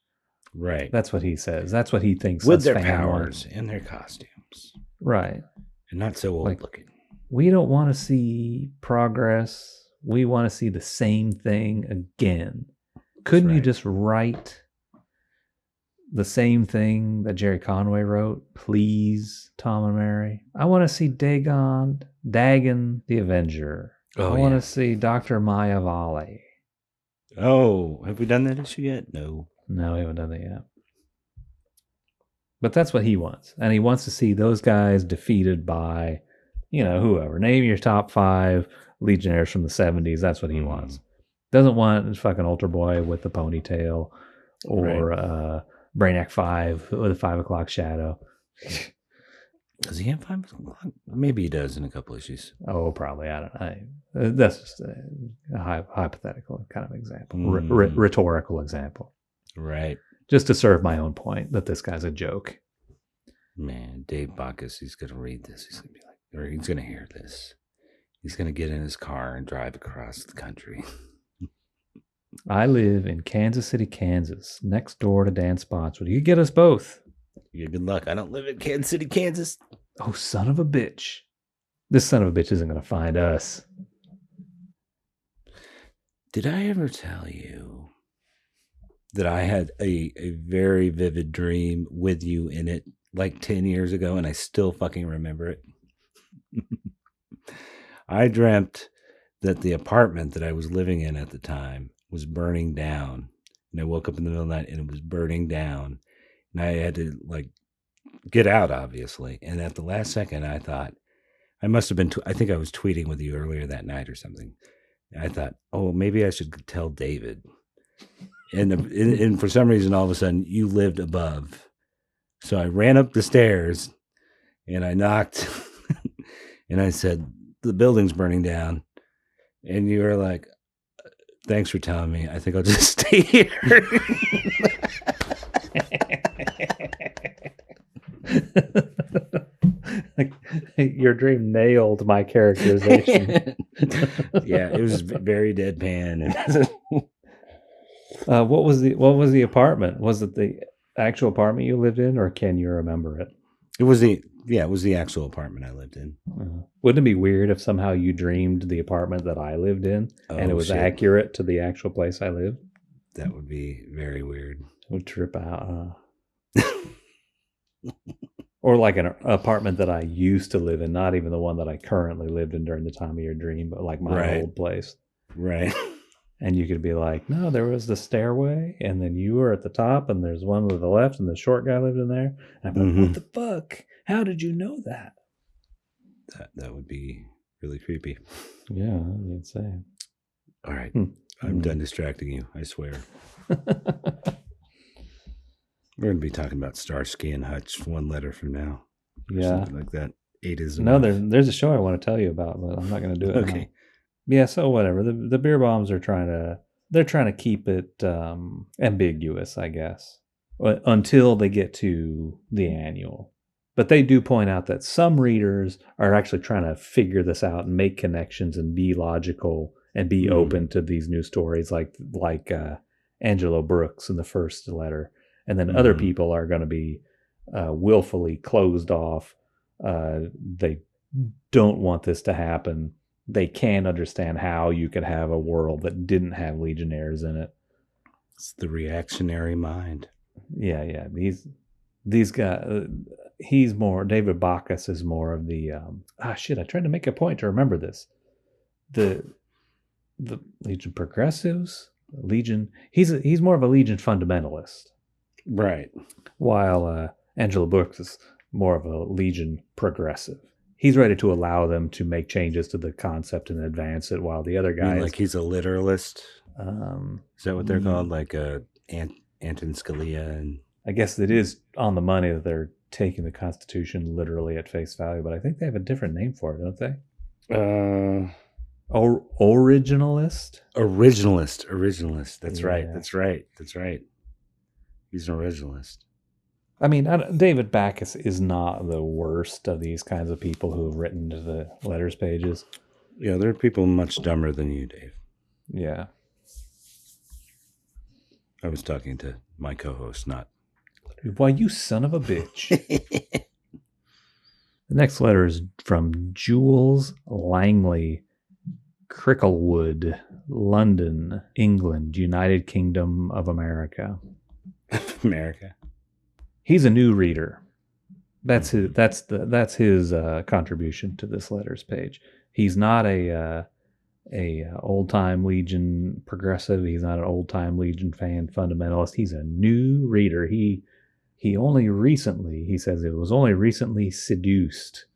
Speaker 2: Right.
Speaker 1: That's what he says. That's what he thinks.
Speaker 2: With their powers and their costumes.
Speaker 1: Right.
Speaker 2: And not so old looking.
Speaker 1: We don't want to see progress. We want to see the same thing again. Couldn't you just write the same thing that Jerry Conway wrote? Please, Tom and Mary. I want to see Dagon the Avenger. I want to see Dr. Mayavali.
Speaker 2: Oh, have we done that issue yet? No,
Speaker 1: we haven't done that yet. But that's what he wants. And he wants to see those guys defeated by, whoever. Name your top 5 Legionnaires from the 70s. That's what he wants. Doesn't want fucking Ultra Boy with the ponytail or Brainiac 5 with a 5 o'clock shadow.
Speaker 2: Does he have 5 o'clock? Maybe he does in a couple issues.
Speaker 1: Oh, probably. I don't know. That's just a hypothetical kind of example, rhetorical example.
Speaker 2: Right.
Speaker 1: Just to serve my own point that this guy's a joke.
Speaker 2: Man, Dave Backus, he's going to read this. He's going to be like, or he's going to hear this. He's going to get in his car and drive across the country.
Speaker 1: I live in Kansas City, Kansas, next door to Dan Spottswood. You get us both.
Speaker 2: Yeah, good luck. I don't live in Kansas City, Kansas.
Speaker 1: Oh, son of a bitch. This son of a bitch isn't going to find us.
Speaker 2: Did I ever tell you that I had a very vivid dream with you in it like 10 years ago, and I still fucking remember it? I dreamt that the apartment that I was living in at the time was burning down, and I woke up in the middle of the night and it was burning down, and I had to get out, obviously. And at the last second, I thought I must have been. I think I was tweeting with you earlier that night or something. And I thought, oh, maybe I should tell David. And for some reason, all of a sudden, you lived above, so I ran up the stairs and I knocked, and I said, "The building's burning down," and you were like, "Thanks for telling me. I think I'll just stay here."
Speaker 1: Your dream nailed my characterization.
Speaker 2: Yeah, it was very deadpan.
Speaker 1: What was the apartment? Was it the actual apartment you lived in, or can you remember it?
Speaker 2: It was the Yeah, it was the actual apartment I lived in.
Speaker 1: Wouldn't it be weird if somehow you dreamed the apartment that I lived in and it was accurate to the actual place I lived?
Speaker 2: That would be very weird.
Speaker 1: It would trip out. Or like an apartment that I used to live in, not even the one that I currently lived in during the time of your dream, but like my old place.
Speaker 2: Right.
Speaker 1: And you could be like, no, there was the stairway, and then you were at the top, and there's one to the left, and the short guy lived in there. And I'm like, what the fuck? How did you know that?
Speaker 2: That would be really creepy.
Speaker 1: Yeah, that'd be insane.
Speaker 2: All right. I'm done distracting you, I swear. We're going to be talking about Starsky and Hutch one letter from now.
Speaker 1: Yeah.
Speaker 2: Something like that. 8 is
Speaker 1: enough. No, there's a show I want to tell you about, but I'm not going to do it. Okay. Now. Yeah, so whatever. The beer bombs are trying to keep it ambiguous, I guess, until they get to the annual. But they do point out that some readers are actually trying to figure this out and make connections and be logical and be open to these new stories, like Angelo Brooks in the first letter. And then other people are going to be willfully closed off. They don't want this to happen. They can't understand how you could have a world that didn't have Legionnaires in it.
Speaker 2: It's the reactionary mind.
Speaker 1: Yeah. These guys, he's more, David Bacchus is more of the, I tried to make a point to remember this. The Legion Progressives, Legion, he's more of a Legion fundamentalist.
Speaker 2: Right.
Speaker 1: While Angela Brooks is more of a Legion progressive. He's ready to allow them to make changes to the concept and advance it, while the other guy
Speaker 2: like he's a literalist. Is that what they're called? Like Anton Scalia? And
Speaker 1: I guess it is on the money that they're taking the Constitution literally at face value, but I think they have a different name for it, don't they? Originalist. That's right. That's right.
Speaker 2: He's an originalist.
Speaker 1: I mean, David Bacchus is not the worst of these kinds of people who have written to the letters pages.
Speaker 2: Yeah, there are people much dumber than you, Dave.
Speaker 1: Yeah.
Speaker 2: I was talking to my co-host, not...
Speaker 1: Why, you son of a bitch. The next letter is from Jules Langley, Cricklewood, London, England, United Kingdom of America. He's a new reader. That's his contribution to this letters page. He's not a old time Legion progressive. He's not an old time Legion fan fundamentalist. He's a new reader. He says it was only recently seduced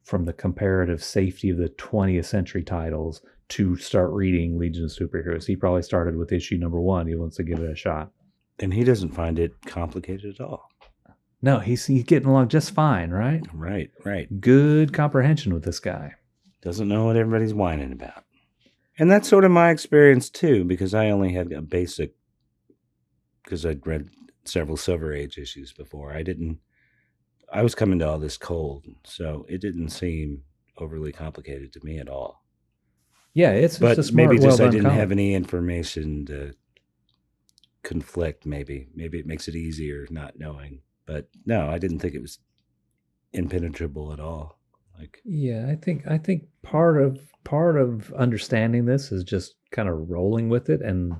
Speaker 1: from the comparative safety of the 20th century titles to start reading Legion of Superheroes. He probably started with issue number 1. He wants to give it a shot.
Speaker 2: And he doesn't find it complicated at all.
Speaker 1: No, he's getting along just fine, right?
Speaker 2: Right.
Speaker 1: Good comprehension with this guy.
Speaker 2: Doesn't know what everybody's whining about. And that's sort of my experience too, because I only had a basic, because I'd read several Silver Age issues before. I was coming to all this cold, so it didn't seem overly complicated to me at all.
Speaker 1: Yeah, it's just a smart,
Speaker 2: maybe just I didn't have any information to conflict. Maybe it makes it easier not knowing. But no, I didn't think it was impenetrable at all.
Speaker 1: Yeah, I think part of understanding this is just kind of rolling with it, and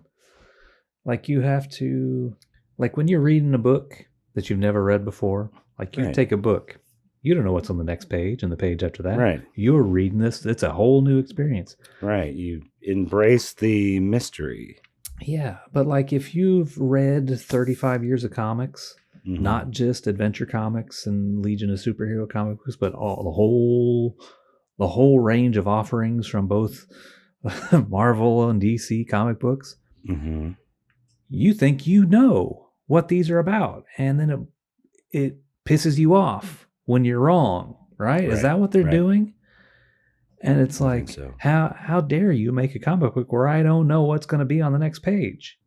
Speaker 1: you have to, when you're reading a book that you've never read before, you take a book, you don't know what's on the next page and the page after that.
Speaker 2: Right.
Speaker 1: You're reading this; it's a whole new experience.
Speaker 2: Right. You embrace the mystery.
Speaker 1: Yeah, but if you've read 35 years of comics. Mm-hmm. Not just adventure comics and Legion of Superhero comic books, but the whole range of offerings from both Marvel and DC comic books.
Speaker 2: Mm-hmm.
Speaker 1: You think you know what these are about, and then it pisses you off when you're wrong, right? Is that what they're doing? And it's so. How dare you make a comic book where I don't know what's going to be on the next page?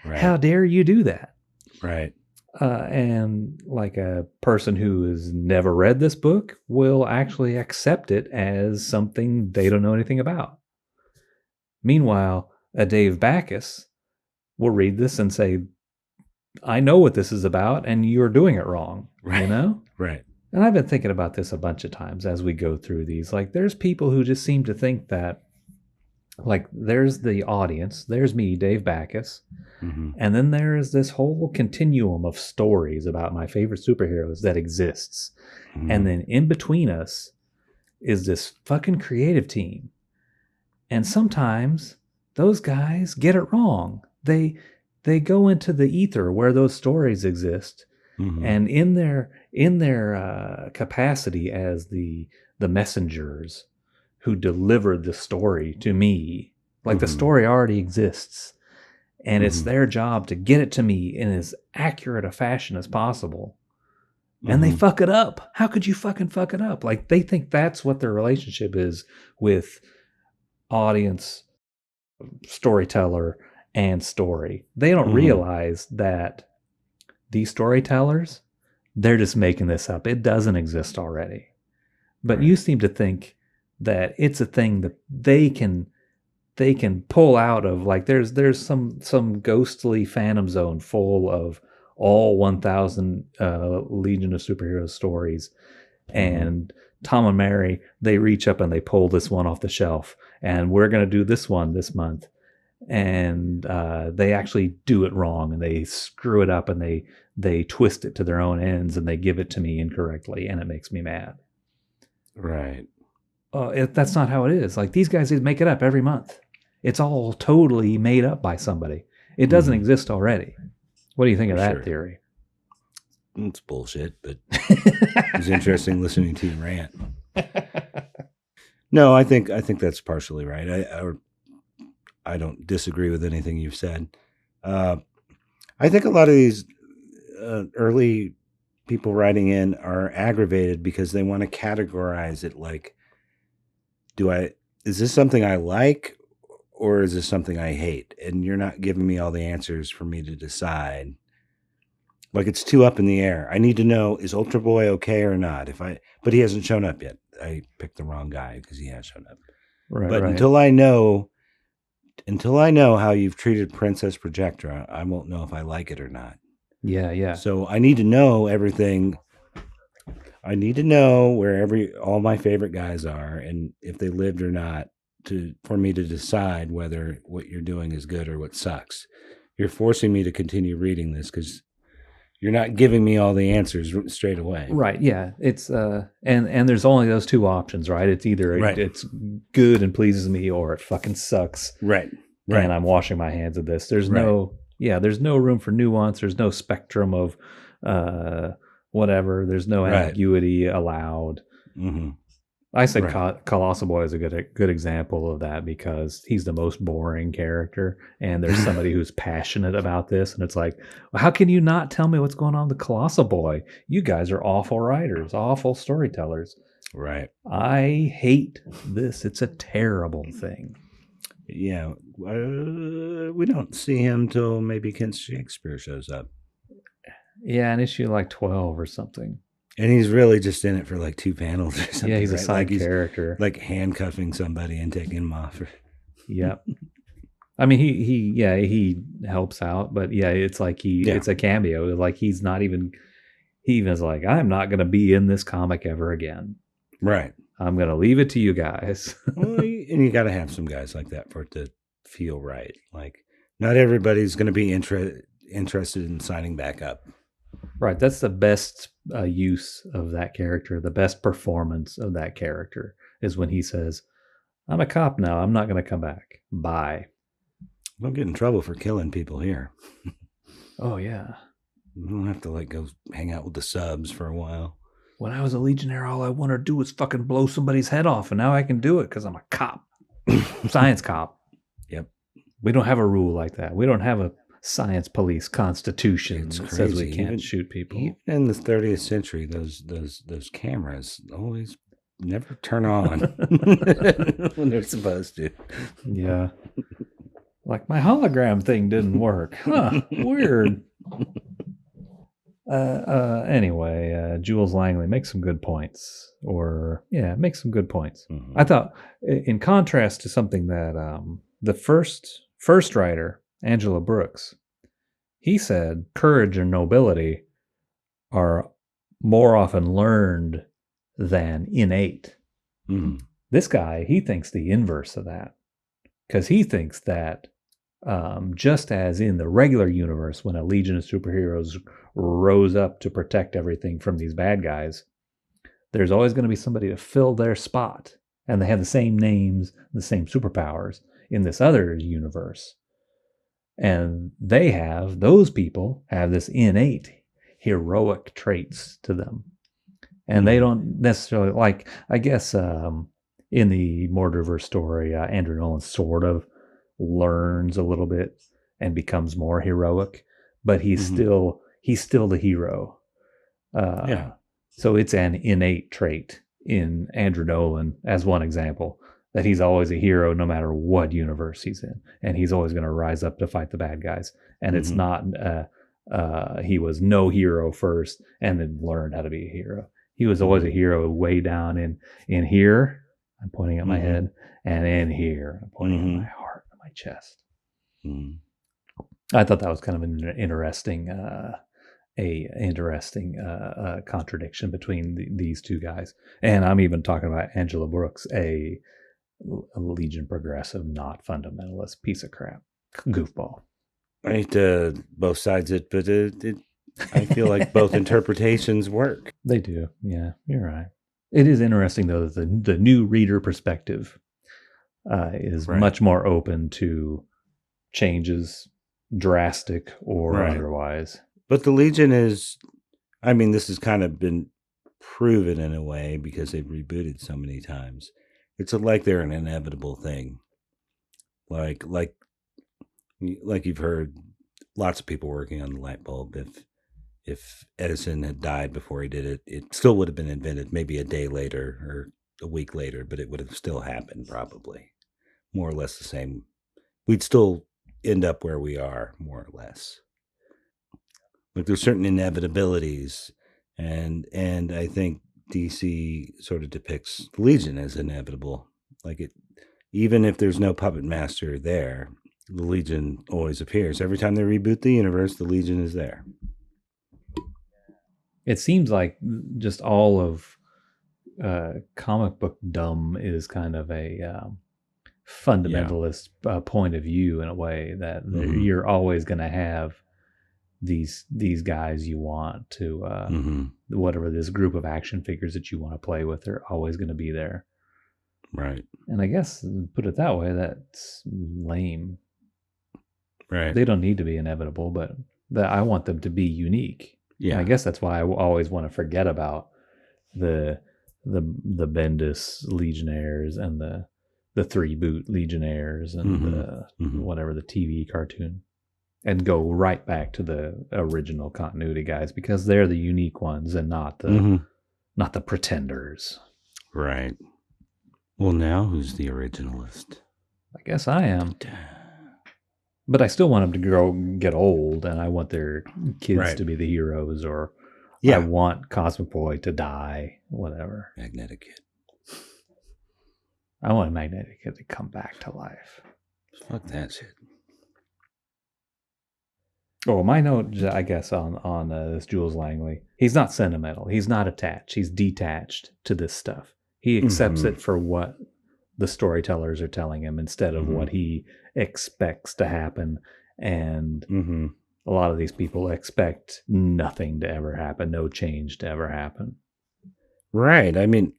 Speaker 1: How dare you do that?
Speaker 2: Right.
Speaker 1: And a person who has never read this book will actually accept it as something they don't know anything about. Meanwhile, a Dave Bacchus will read this and say, I know what this is about, and you're doing it wrong.
Speaker 2: Right.
Speaker 1: You know?
Speaker 2: Right.
Speaker 1: and I've been thinking about this a bunch of times as we go through these. Like, there's people who just seem to think that, like, there's the audience, there's me, Dave Backus, and then there's this whole continuum of stories about my favorite superheroes that exists. And then in between us is this fucking creative team. And sometimes those guys get it wrong. They go into the ether where those stories exist. And in their capacity as the messengers who delivered the story to me, like the story already exists, and it's their job to get it to me in as accurate a fashion as possible. And they fuck it up. How could you fucking fuck it up? Like, they think that's what their relationship is with audience, storyteller, and story. They don't realize that these storytellers, they're just making this up. It doesn't exist already. But you seem to think that it's a thing that they can pull out of. Like, there's some ghostly phantom zone full of all 1,000 Legion of Superheroes stories, and Tom and Mary, they reach up and they pull this one off the shelf, and we're going to do this one this month, and they actually do it wrong, and they screw it up, and they twist it to their own ends, and they give it to me incorrectly, and it makes me mad.
Speaker 2: Right.
Speaker 1: That's not how it is. Like, these guys make it up every month. It's all totally made up by somebody. It doesn't exist already. What do you think of that theory?
Speaker 2: It's bullshit, but it was interesting listening to you rant. No, I think that's partially right. I don't disagree with anything you've said. I think a lot of these early people writing in are aggravated because they want to categorize it like, is this something I like, or is this something I hate? And you're not giving me all the answers for me to decide. Like, it's too up in the air. I need to know, is Ultra Boy okay or not? But he hasn't shown up yet. I picked the wrong guy because he has shown up.
Speaker 1: Right.
Speaker 2: But until I know how you've treated Princess Projectra, I won't know if I like it or not.
Speaker 1: Yeah.
Speaker 2: So I need to know everything. I need to know where all my favorite guys are, and if they lived or not, for me to decide whether what you're doing is good or what sucks. You're forcing me to continue reading this because you're not giving me all the answers straight away.
Speaker 1: Right. Yeah. It's and there's only those two options, right? It's either it's good and pleases me, or it fucking sucks.
Speaker 2: Right.
Speaker 1: And I'm washing my hands of this. There's no room for nuance. There's no spectrum of whatever. There's no ambiguity allowed. I said Colossal Boy is a good example of that because he's the most boring character, and there's somebody who's passionate about this, and it's like, well, how can you not tell me what's going on with the Colossal Boy? You guys are awful writers, awful storytellers.
Speaker 2: Right.
Speaker 1: I hate this. It's a terrible thing.
Speaker 2: Yeah. We don't see him till maybe Kent Shakespeare shows up.
Speaker 1: Yeah, in issue like 12 or something.
Speaker 2: And he's really just in it for like 2 panels or something.
Speaker 1: Yeah, he's a side character.
Speaker 2: Like handcuffing somebody and taking him off.
Speaker 1: Yep. I mean, he helps out, but yeah, it's like it's a cameo. Like, he even is like, I'm not going to be in this comic ever again.
Speaker 2: Right.
Speaker 1: I'm going to leave it to you guys.
Speaker 2: Well, and you got to have some guys like that for it to feel right. Like, not everybody's going to be interested in signing back up.
Speaker 1: Right. That's the best use of that character. The best performance of that character is when he says, I'm a cop now. I'm not going to come back. Bye.
Speaker 2: Don't get in trouble for killing people here.
Speaker 1: Oh, yeah.
Speaker 2: You don't have to go hang out with the subs for a while.
Speaker 1: When I was a Legionnaire, all I wanted to do was fucking blow somebody's head off, and now I can do it because I'm a cop. Science cop.
Speaker 2: Yep.
Speaker 1: We don't have a rule like that. We don't have a science police constitution that says we can't shoot people.
Speaker 2: Even in the 30th century, those cameras always never turn on when they're supposed to.
Speaker 1: Yeah. Like, my hologram thing didn't work. Huh. Weird. Anyway, Jules Langley makes some good points. Makes some good points. Mm-hmm. I thought, in contrast to something that the first writer, Angela Brooks, he said courage and nobility are more often learned than innate.
Speaker 2: Mm.
Speaker 1: This guy, he thinks the inverse of that, because he thinks that just as in the regular universe, when a legion of superheroes rose up to protect everything from these bad guys, there's always going to be somebody to fill their spot. And they have the same names, the same superpowers in this other universe. And those people have this innate heroic traits to them. And they don't necessarily, like, I guess in the MORDRU story, Andrew Nolan sort of learns a little bit and becomes more heroic, but he's still the hero. So it's an innate trait in Andrew Nolan, as one example, that he's always a hero no matter what universe he's in, and he's always going to rise up to fight the bad guys. And it's not he was no hero first and then learned how to be a hero. He was always a hero way down in here. I'm pointing at my head, and in here, I'm pointing at my heart, and my chest. I thought that was kind of an interesting contradiction between these two guys. And I'm even talking about Angela Brooks, a Legion progressive, not fundamentalist piece of crap, goofball.
Speaker 2: I hate both sides of it, but I feel like both interpretations work.
Speaker 1: They do. Yeah, you're right. It is interesting, though, that the new reader perspective is much more open to changes, drastic or otherwise.
Speaker 2: But the Legion is, I mean, this has kind of been proven in a way because they've rebooted so many times. It's like they're an inevitable thing. Like you've heard lots of people working on the light bulb. If Edison had died before he did it, it still would have been invented maybe a day later or a week later, but it would have still happened probably. More or less the same. We'd still end up where we are, more or less. Like there's certain inevitabilities, and I think DC sort of depicts the Legion as inevitable. Like it, even if there's no puppet master there, the Legion always appears. Every time they reboot the universe, the Legion is there.
Speaker 1: It seems like just all of comic book dumb is kind of a fundamentalist point of view in a way that you're always going to have these guys you want to whatever this group of action figures that you want to play with are always going to be there.
Speaker 2: Right.
Speaker 1: And I guess, put it that way, that's lame.
Speaker 2: Right.
Speaker 1: They don't need to be inevitable, but I want them to be unique. Yeah. And I guess that's why I always want to forget about the Bendis Legionnaires and the three boot Legionnaires and whatever the TV cartoon, and go right back to the original continuity guys, because they're the unique ones and not the pretenders.
Speaker 2: Right. Well, now who's the originalist?
Speaker 1: I guess I am. But I still want them to get old, and I want their kids to be the heroes, or I want Cosmic Boy to die, whatever.
Speaker 2: Magnetic Kid.
Speaker 1: I want Magnetic Kid to come back to life.
Speaker 2: Fuck that shit.
Speaker 1: Oh, my note, I guess, on this Jules Langley, he's not sentimental. He's not attached. He's detached to this stuff. He accepts it for what the storytellers are telling him instead of what he expects to happen. And a lot of these people expect nothing to ever happen, no change to ever happen.
Speaker 2: Right. I mean,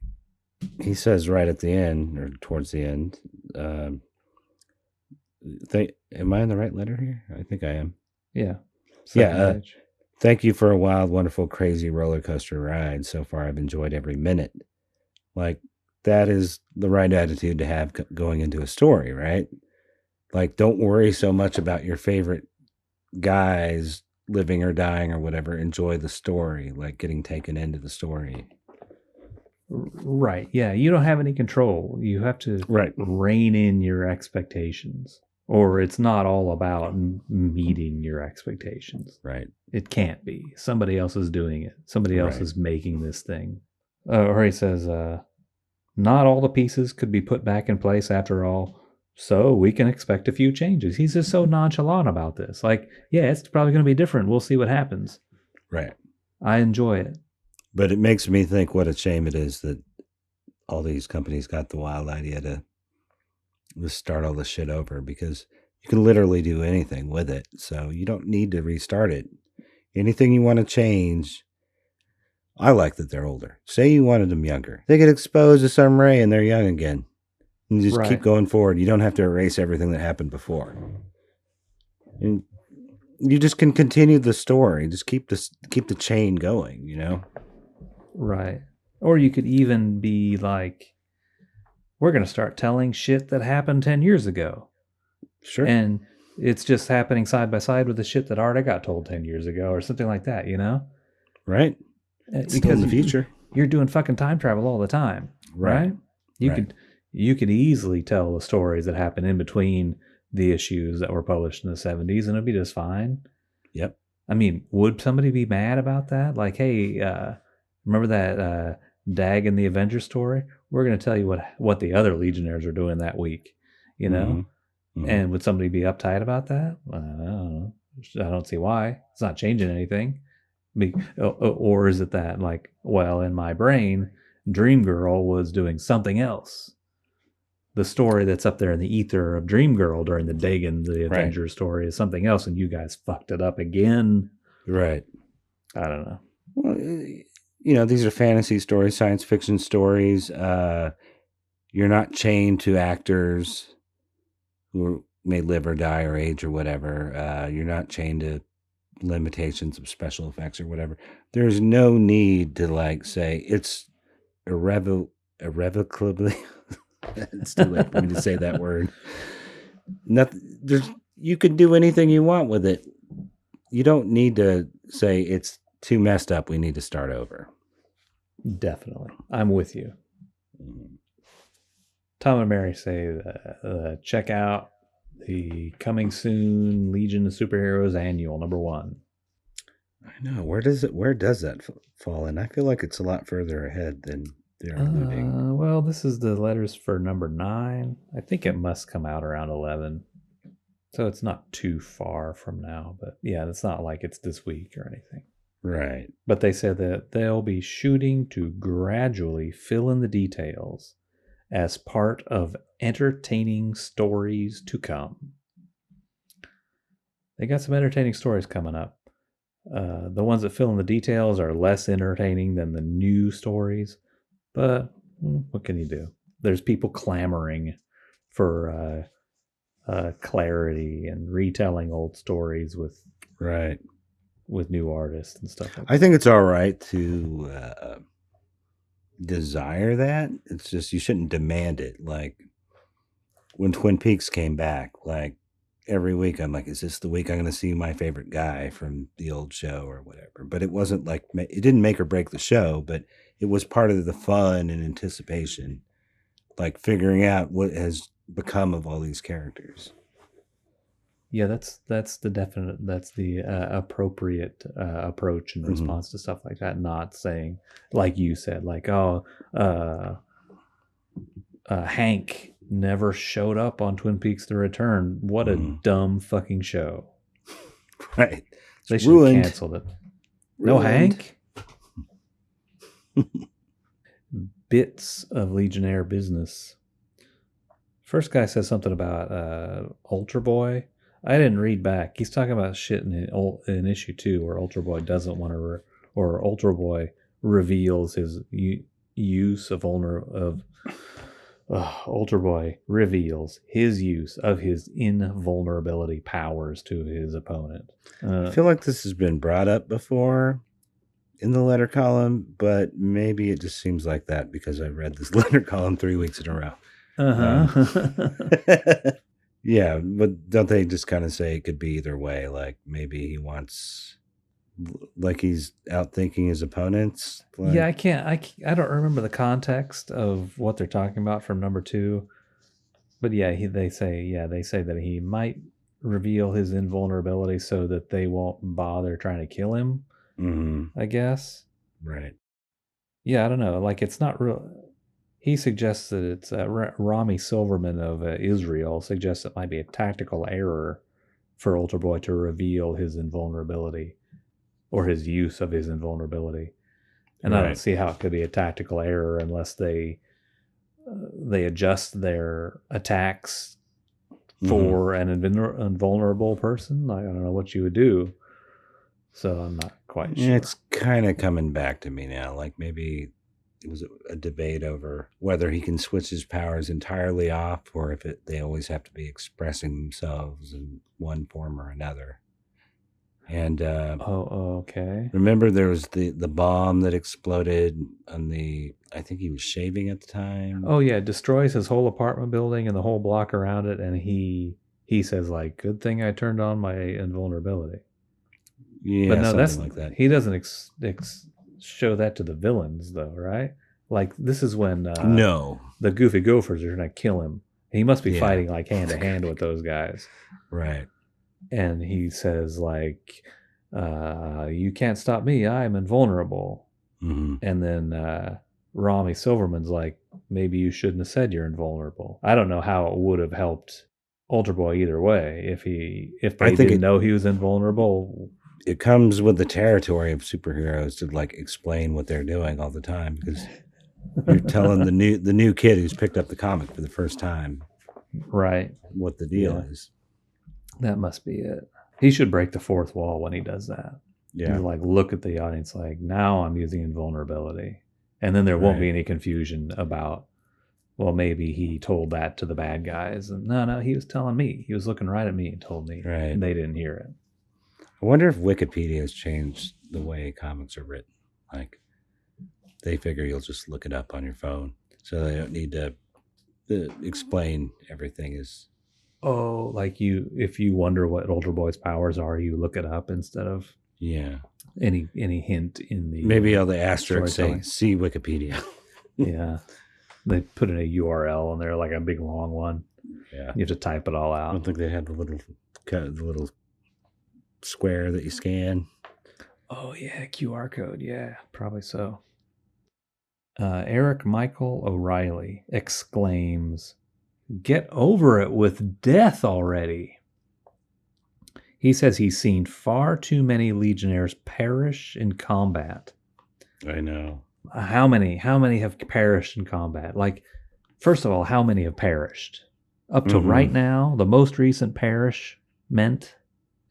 Speaker 2: he says right at the end, or towards the end, am I in the right letter here? I think I am.
Speaker 1: Yeah.
Speaker 2: Thank you for a wild, wonderful, crazy roller coaster ride. So far, I've enjoyed every minute. Like, that is the right attitude to have going into a story, right? Like, don't worry so much about your favorite guys living or dying or whatever. Enjoy the story, like getting taken into the story.
Speaker 1: Right. Yeah. You don't have any control. You have to rein in your expectations, or it's not all about meeting your expectations.
Speaker 2: Right.
Speaker 1: It can't be. Somebody else is doing it. Somebody else is making this thing. Or he says, not all the pieces could be put back in place after all, so we can expect a few changes. He's just so nonchalant about this. Like, yeah, it's probably going to be different. We'll see what happens.
Speaker 2: Right.
Speaker 1: I enjoy it.
Speaker 2: But it makes me think what a shame it is that all these companies got the wild idea to start all this shit over, because you can literally do anything with it. So you don't need to restart it. Anything you want to change. I like that they're older. Say you wanted them younger. They get exposed to some ray and they're young again. And you just keep going forward. You don't have to erase everything that happened before. And you just can continue the story. Just keep the chain going, you know?
Speaker 1: Right. Or you could even be like, we're going to start telling shit that happened 10 years ago.
Speaker 2: Sure.
Speaker 1: And it's just happening side by side with the shit that already got told 10 years ago or something like that, you know?
Speaker 2: Right.
Speaker 1: Because
Speaker 2: still in the future.
Speaker 1: You're doing fucking time travel all the time, right? You could easily tell the stories that happened in between the issues that were published in the 70s, and it'd be just fine.
Speaker 2: Yep.
Speaker 1: I mean, would somebody be mad about that? Like, hey, remember that Dag and the Avengers story? We're going to tell you what the other Legionnaires are doing that week, you know? Mm-hmm. And would somebody be uptight about that? I don't know. I don't see why. It's not changing anything. Or is it that, like, well, in my brain, Dream Girl was doing something else. The story that's up there in the ether of Dream Girl during the Dagon, the Avengers story, is something else, and you guys fucked it up again.
Speaker 2: Right.
Speaker 1: I don't know.
Speaker 2: Well, you know, these are fantasy stories, science fiction stories. You're not chained to actors who may live or die or age or whatever. You're not chained to limitations of special effects or whatever. There's no need to, like, say it's irrevocably it's too late for me to say that word. You can do anything you want with it. You don't need to say it's too messed up, we need to start over.
Speaker 1: Definitely. I'm with you. Tom and Mary say check out the coming soon Legion of Superheroes Annual #1.
Speaker 2: I know. Where does that fall in? I feel like it's a lot further ahead than they're alluding.
Speaker 1: Well, this is the letters for #9. I think it must come out around 11. So it's not too far from now. But yeah, it's not like it's this week or anything.
Speaker 2: Right.
Speaker 1: But they said that they'll be shooting to gradually fill in the details as part of entertaining stories to come. They got some entertaining stories coming up. The ones that fill in the details are less entertaining than the new stories, but what can you do? There's people clamoring for clarity and retelling old stories with new artists and stuff like that.
Speaker 2: I think it's all right to desire that. It's just you shouldn't demand it. Like when Twin Peaks came back, like every week I'm like, is this the week I'm going to see my favorite guy from the old show or whatever? But it wasn't like, it didn't make or break the show, but it was part of the fun and anticipation, like figuring out what has become of all these characters.
Speaker 1: Yeah, that's the appropriate approach and response to stuff like that. Not saying, like you said, like, Hank never showed up on Twin Peaks: The Return. What a dumb fucking show.
Speaker 2: Right.
Speaker 1: They should have canceled it. No Hank? Bits of Legionnaire business. First guy says something about Ultra Boy. I didn't read back. He's talking about shit in issue 2 where Ultra Boy doesn't want to, or Ultra Boy reveals his use of Ultra Boy reveals his use of his invulnerability powers to his opponent.
Speaker 2: I feel like this has been brought up before in the letter column, but maybe it just seems like that because I read this letter column 3 weeks in a row. Yeah, but don't they just kind of say it could be either way? Like maybe he wants, like he's outthinking his opponents. Like,
Speaker 1: yeah, I don't remember the context of what they're talking about from #2, but yeah, they say that he might reveal his invulnerability so that they won't bother trying to kill him. I guess.
Speaker 2: Right.
Speaker 1: Yeah, I don't know. Like it's not real. He suggests that it's Rami Silverman of Israel suggests it might be a tactical error for Ultra Boy to reveal his invulnerability or his use of his invulnerability. and I don't see how it could be a tactical error unless they adjust their attacks for an invulnerable person. I don't know what you would do. So I'm not quite sure.
Speaker 2: It's kind of coming back to me now. Like maybe it was a debate over whether he can switch his powers entirely off or if they always have to be expressing themselves in one form or another. And
Speaker 1: okay.
Speaker 2: Remember there was the bomb that exploded on I think he was shaving at the time.
Speaker 1: Oh yeah, it destroys his whole apartment building and the whole block around it, and he says like, "Good thing I turned on my invulnerability."
Speaker 2: Yeah,
Speaker 1: but no,
Speaker 2: something like that.
Speaker 1: He doesn't show that to the villains though, right? Like this is when
Speaker 2: no,
Speaker 1: the Goofy Gophers are gonna kill him. He must be fighting like hand to hand with those guys,
Speaker 2: right?
Speaker 1: And he says like, "You can't stop me. I'm invulnerable."
Speaker 2: Mm-hmm.
Speaker 1: And then Rami Silverman's like, "Maybe you shouldn't have said you're invulnerable." I don't know how it would have helped Ultra Boy either way if they didn't know he was invulnerable.
Speaker 2: It comes with the territory of superheroes to like explain what they're doing all the time, because you're telling the new kid who's picked up the comic for the first time,
Speaker 1: right,
Speaker 2: what the deal is.
Speaker 1: That must be it. He should break the fourth wall when he does that.
Speaker 2: Yeah,
Speaker 1: like look at the audience like, now I'm using invulnerability, and then there won't be any confusion about, well, maybe he told that to the bad guys, and no, he was telling me. He was looking right at me and told me, and they didn't hear it.
Speaker 2: I wonder if Wikipedia has changed the way comics are written. Like, they figure you'll just look it up on your phone, so they don't need to explain everything. Is
Speaker 1: like if you wonder what Ultra Boy's powers are, you look it up instead of any hint in the
Speaker 2: maybe all the asterisks say see Wikipedia.
Speaker 1: Yeah, they put in a URL and they're like a big long one.
Speaker 2: Yeah,
Speaker 1: you have to type it all out.
Speaker 2: I don't think they have the little square that you scan.
Speaker 1: Oh yeah, QR code. Yeah, probably so. Eric Michael O'Reilly exclaims, "Get over it with death already." He says he's seen far too many Legionnaires perish in combat.
Speaker 2: I know.
Speaker 1: How many have perished in combat? Like, first of all, how many have perished? Up to right now, the most recent perishment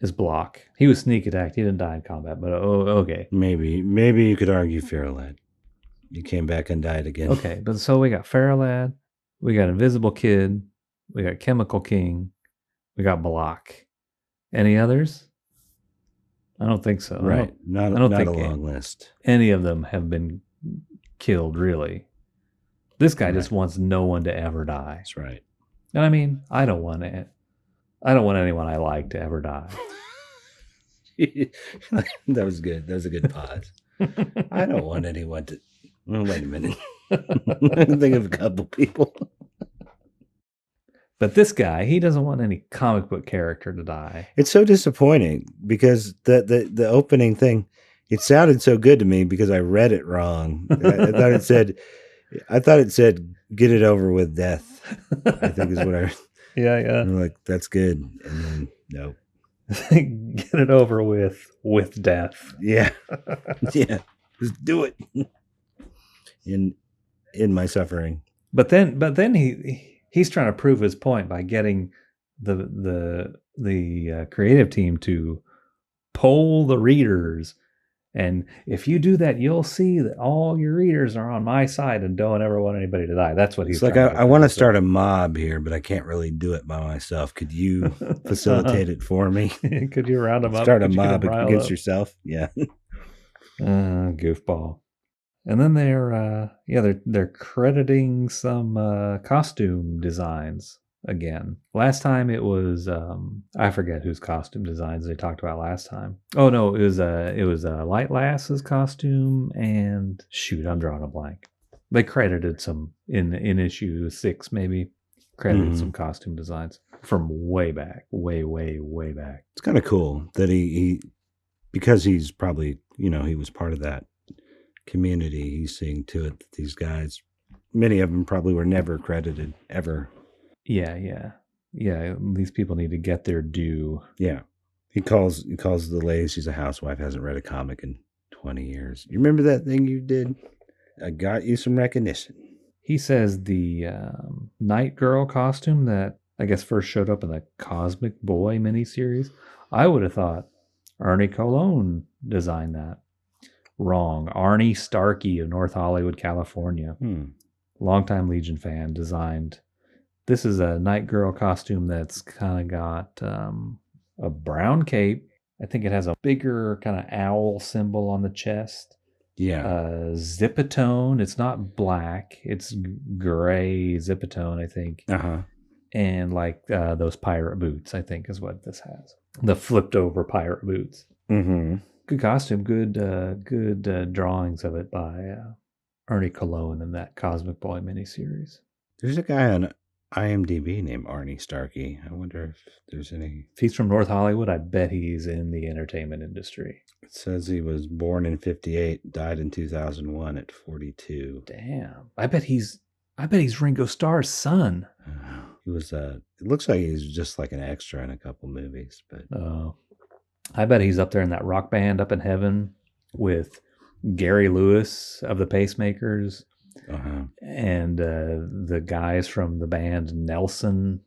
Speaker 1: is Block. He was sneak attacked. He didn't die in combat, but okay.
Speaker 2: Maybe you could argue Farrelad. He came back and died again.
Speaker 1: Okay, but so we got Farrelad, we got Invisible Kid, we got Chemical King, we got Block. Any others? I don't think so.
Speaker 2: Right. I don't think a long list.
Speaker 1: Any of them have been killed, really. This guy just wants no one to ever die.
Speaker 2: That's right.
Speaker 1: And I mean, I don't want anyone I like to ever die.
Speaker 2: That was good. That was a good pause. I don't want anyone to... Well, wait a minute. I can think of a couple people.
Speaker 1: But this guy, he doesn't want any comic book character to die.
Speaker 2: It's so disappointing because the opening thing, it sounded so good to me because I read it wrong. I thought it said "get it over with death." I think is what I.
Speaker 1: Yeah.
Speaker 2: I'm like, that's good, and then nope.
Speaker 1: Get it over with death.
Speaker 2: Yeah, yeah. Just do it. In my suffering.
Speaker 1: But then he's trying to prove his point by getting the creative team to poll the readers, and if you do that, you'll see that all your readers are on my side and don't ever want anybody to die. That's what he's
Speaker 2: like. I want to start a mob here, but I can't really do it by myself. Could you facilitate it for me?
Speaker 1: Could you round them up?
Speaker 2: Start a mob against yourself? Yeah.
Speaker 1: Goofball. And then they're crediting some costume designs again. Last time it was I forget whose costume designs they talked about last time. Oh no, it was Light Lass's costume, and shoot, I'm drawing a blank. They credited some in issue 6 maybe. Credited some costume designs from way back, way back.
Speaker 2: It's kind of cool that he because he's probably he was part of that community. He's seeing to it that these guys, many of them probably were never credited ever.
Speaker 1: Yeah. These people need to get their due.
Speaker 2: Yeah, he calls the lady. She's a housewife, hasn't read a comic in 20 years. You remember that thing you did? I got you some recognition.
Speaker 1: He says the Night Girl costume that I guess first showed up in the Cosmic Boy miniseries. I would have thought Ernie Colon designed that. Wrong. Arnie Starkey of North Hollywood, California. Longtime Legion fan designed. This is a Night Girl costume that's kind of got a brown cape. I think it has a bigger kind of owl symbol on the chest.
Speaker 2: Yeah.
Speaker 1: Zipatone. It's not black. It's gray Zipatone, I think.
Speaker 2: Uh-huh.
Speaker 1: And like those pirate boots, I think is what this has. The flipped over pirate boots.
Speaker 2: Mm-hmm.
Speaker 1: Good costume. Good drawings of it by Ernie Colon in that Cosmic Boy miniseries.
Speaker 2: There's a guy on IMDb named Arnie Starkey. I wonder if there's any...
Speaker 1: If he's from North Hollywood, I bet he's in the entertainment industry.
Speaker 2: It says he was born in 58, died in 2001 at 42.
Speaker 1: Damn. I bet he's Ringo Starr's son.
Speaker 2: He was it looks like he's just like an extra in a couple movies, but
Speaker 1: I bet he's up there in that rock band up in heaven with Gary Lewis of the Pacemakers. And the guys from the band Nelson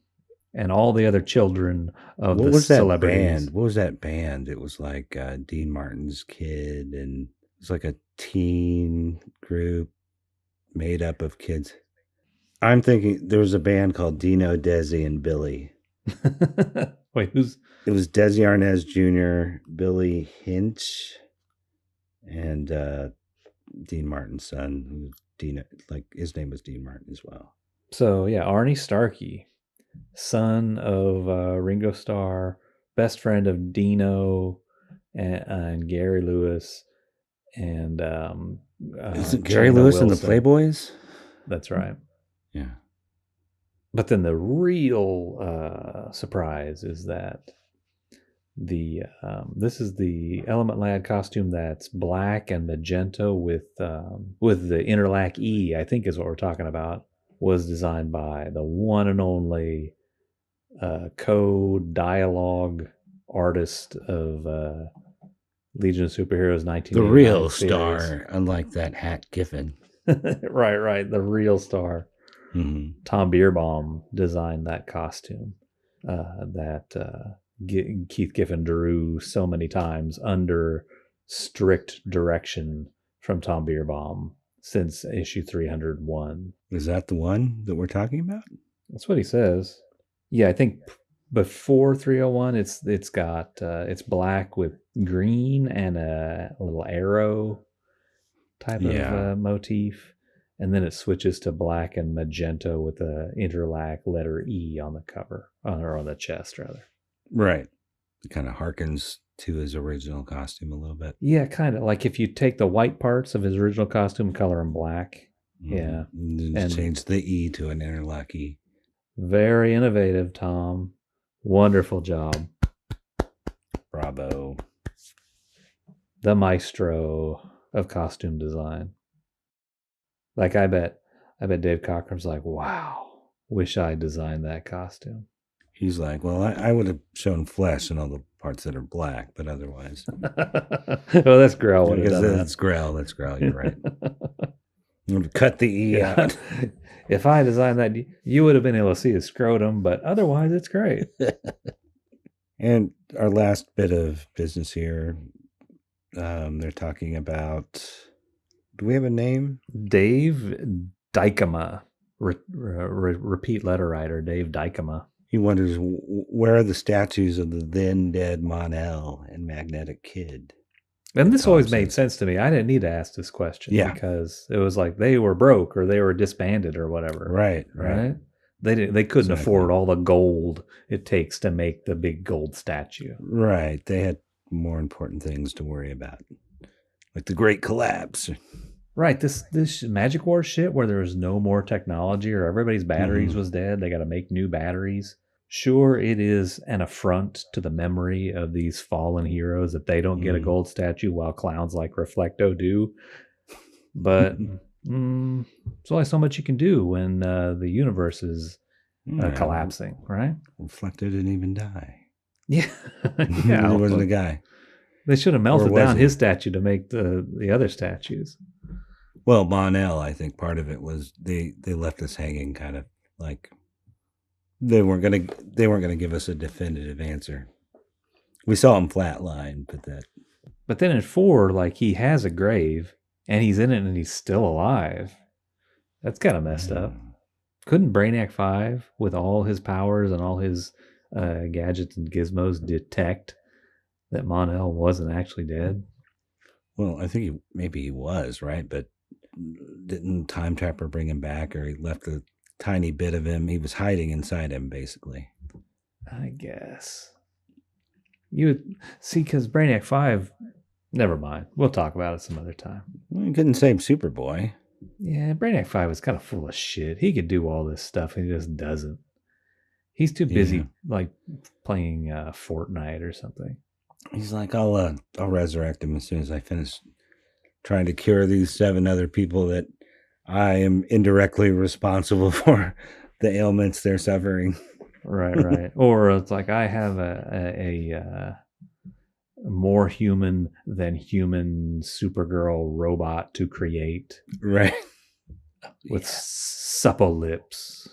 Speaker 1: and all the other children of the celebrities.
Speaker 2: What was that band? It was like Dean Martin's kid, and it was like a teen group made up of kids. I'm thinking there was a band called Dino, Desi, and Billy.
Speaker 1: Wait,
Speaker 2: It was Desi Arnaz Jr., Billy Hinch, and Dean Martin's son, who Dino, like his name was Dean Martin as well.
Speaker 1: So yeah, Arnie Starkey, son of Ringo Starr, best friend of Dino and Gary Lewis, and
Speaker 2: isn't Gary Lewis in the Playboys?
Speaker 1: That's right.
Speaker 2: Yeah.
Speaker 1: But then the real surprise is that this is the Element Lad costume that's black and magenta with the interlac E, I think is what we're talking about, was designed by the one and only co-dialogue artist of Legion of Superheroes 1989.
Speaker 2: The real star, unlike that Hat Giffen.
Speaker 1: Right. The real star.
Speaker 2: Mm-hmm.
Speaker 1: Tom Bierbaum designed that costume that Keith Giffen drew so many times under strict direction from Tom Bierbaum since issue 301.
Speaker 2: Is that the one that we're talking about?
Speaker 1: That's what he says. Yeah, I think before 301, it's got it's black with green and a little arrow type of motif. And then it switches to black and magenta with a interlac letter E on the cover, or on the chest, rather.
Speaker 2: Right. It kind of harkens to his original costume a little bit.
Speaker 1: Yeah, kind of. Like if you take the white parts of his original costume, color them black. Yeah.
Speaker 2: And change the E to an interlac E.
Speaker 1: Very innovative, Tom. Wonderful job.
Speaker 2: Bravo.
Speaker 1: The maestro of costume design. Like I bet Dave Cockrum's like, wow, wish I designed that costume.
Speaker 2: He's like, well, I would have shown flesh in all the parts that are black, but otherwise.
Speaker 1: Well, that's Grell.
Speaker 2: That's Grell. You're right. I'm gonna cut the E out.
Speaker 1: If I designed that, you would have been able to see his scrotum, but otherwise it's great.
Speaker 2: And our last bit of business here, they're talking about... Do we have a name?
Speaker 1: Dave Dykema. Repeat letter writer, Dave Dykema.
Speaker 2: He wonders, where are the statues of the then dead Mon-El and Magnetic Kid?
Speaker 1: And this always made sense to me. I didn't need to ask this question because it was like they were broke or they were disbanded or whatever.
Speaker 2: Right.
Speaker 1: They couldn't afford all the gold it takes to make the big gold statue.
Speaker 2: Right. They had more important things to worry about, like the Great Collapse.
Speaker 1: Right, this Magic Wars shit where there was no more technology or everybody's batteries was dead. They got to make new batteries. Sure, it is an affront to the memory of these fallen heroes that they don't get a gold statue while clowns like Reflecto do. But there's only so much you can do when the universe is collapsing, right?
Speaker 2: Reflecto didn't even die.
Speaker 1: Yeah.
Speaker 2: He wasn't a guy.
Speaker 1: They should have melted down his statue to make the other statues.
Speaker 2: Well, Mon-El, I think part of it was they left us hanging, kind of like they weren't gonna give us a definitive answer. We saw him flatline,
Speaker 1: But then in 4, like, he has a grave and he's in it and he's still alive. That's kind of messed up. Couldn't Brainiac 5, with all his powers and all his gadgets and gizmos, detect that Mon-El wasn't actually dead?
Speaker 2: Well, I think maybe he was, right? But didn't Time Trapper bring him back, or he left a tiny bit of him? He was hiding inside him, basically.
Speaker 1: I guess. You would see, because Brainiac 5, never mind. We'll talk about it some other time.
Speaker 2: Well, he couldn't save Superboy.
Speaker 1: Yeah, Brainiac 5 is kind of full of shit. He could do all this stuff and he just doesn't. He's too busy, like, playing Fortnite or something.
Speaker 2: He's like, I'll resurrect him as soon as I finish trying to cure these 7 other people that I am indirectly responsible for the ailments they're suffering.
Speaker 1: Right. Or it's like, I have a more human than human Supergirl robot to create.
Speaker 2: Right.
Speaker 1: With supple lips.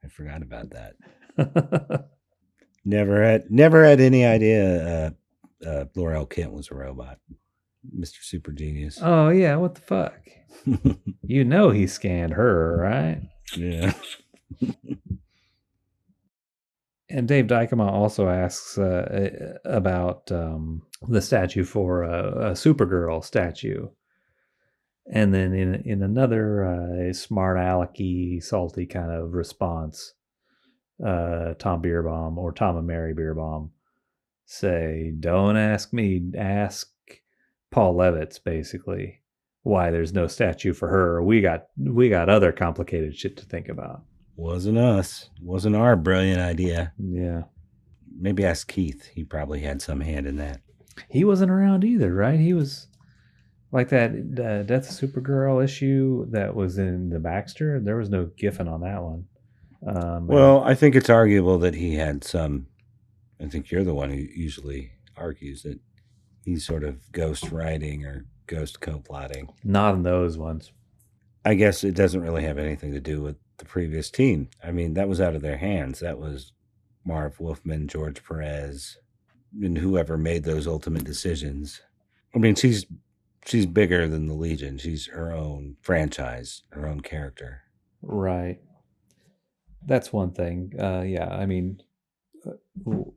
Speaker 2: I forgot about that. Never had any idea Laurel Kent was a robot. Mr. Super Genius.
Speaker 1: Oh, yeah, what the fuck? You know he scanned her, right?
Speaker 2: Yeah.
Speaker 1: And Dave Dykema also asks about the statue for a Supergirl statue. And then in another smart alecky, salty kind of response, Tom Beerbaum, or Tom and Mary Beerbaum, say, don't ask me, ask Paul Levitz, basically, why there's no statue for her. We got other complicated shit to think about.
Speaker 2: Wasn't us. Wasn't our brilliant idea.
Speaker 1: Yeah.
Speaker 2: Maybe ask Keith. He probably had some hand in that.
Speaker 1: He wasn't around either, right? He was like that Death of Supergirl issue that was in the Baxter. There was no Giffen on that one.
Speaker 2: Well, I think it's arguable that he had some. I think you're the one who usually argues that he's sort of ghost writing or ghost co-plotting.
Speaker 1: Not in those ones.
Speaker 2: I guess it doesn't really have anything to do with the previous team. I mean, that was out of their hands. That was Marv Wolfman, George Perez, and whoever made those ultimate decisions. I mean, she's bigger than the Legion. She's her own franchise, her own character.
Speaker 1: Right. That's one thing. Yeah, I mean, the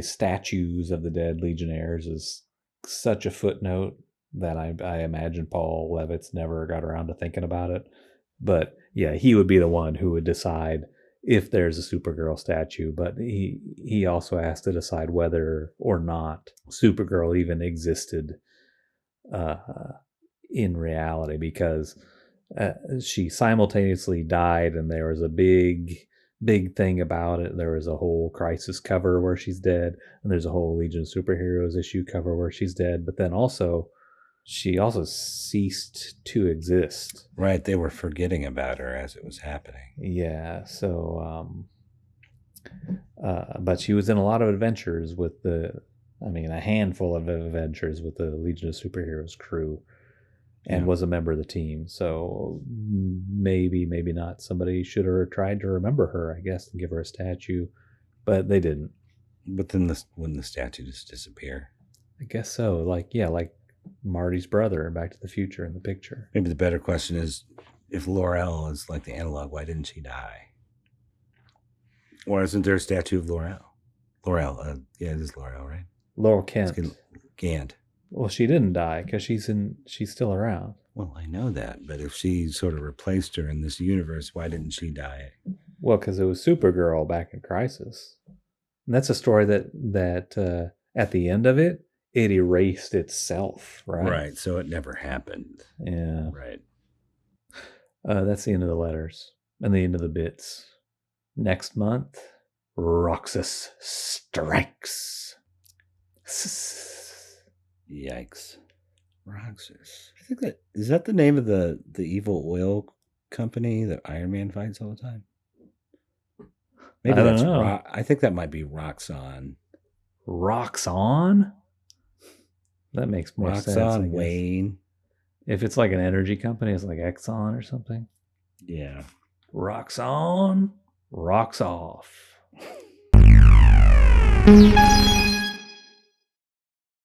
Speaker 1: statues of the dead Legionnaires is such a footnote that I imagine Paul Levitz never got around to thinking about it. But yeah, he would be the one who would decide if there's a Supergirl statue. But he also has to decide whether or not Supergirl even existed in reality, because she simultaneously died, and there was a big thing about it. There was a whole Crisis cover where she's dead, and there's a whole Legion of Superheroes issue cover where she's dead. But then she also ceased to exist.
Speaker 2: Right, they were forgetting about her as it was happening.
Speaker 1: Yeah, so but she was in a lot of adventures with a handful of adventures with the Legion of Superheroes crew, and was a member of the team. So maybe not. Somebody should have tried to remember her, I guess, and give her a statue, but they didn't.
Speaker 2: But then wouldn't the statue just disappear?
Speaker 1: I guess so. Like Marty's brother in Back to the Future in the picture.
Speaker 2: Maybe the better question is, if Laurel is like the analog, why didn't she die? Or isn't there a statue of Laurel? Laurel, yeah, it is Laurel, right?
Speaker 1: Laurel Kent.
Speaker 2: Gant.
Speaker 1: Well, she didn't die because she's still around.
Speaker 2: Well, I know that, but if she sort of replaced her in this universe, why didn't she die?
Speaker 1: Well, because it was Supergirl back in Crisis. And that's a story that at the end of it erased itself, right?
Speaker 2: Right, so it never happened.
Speaker 1: Yeah.
Speaker 2: Right.
Speaker 1: That's the end of the letters and the end of the bits. Next month, Roxas strikes.
Speaker 2: Yikes. Roxas. I think is that the name of the evil oil company that Iron Man fights all the time? Maybe
Speaker 1: I don't
Speaker 2: that's
Speaker 1: know.
Speaker 2: I think that might be Roxxon.
Speaker 1: Roxxon? That makes more sense.
Speaker 2: Roxxon, Wayne.
Speaker 1: If it's like an energy company, it's like Exxon or something.
Speaker 2: Yeah.
Speaker 1: Rocks on, rocks off.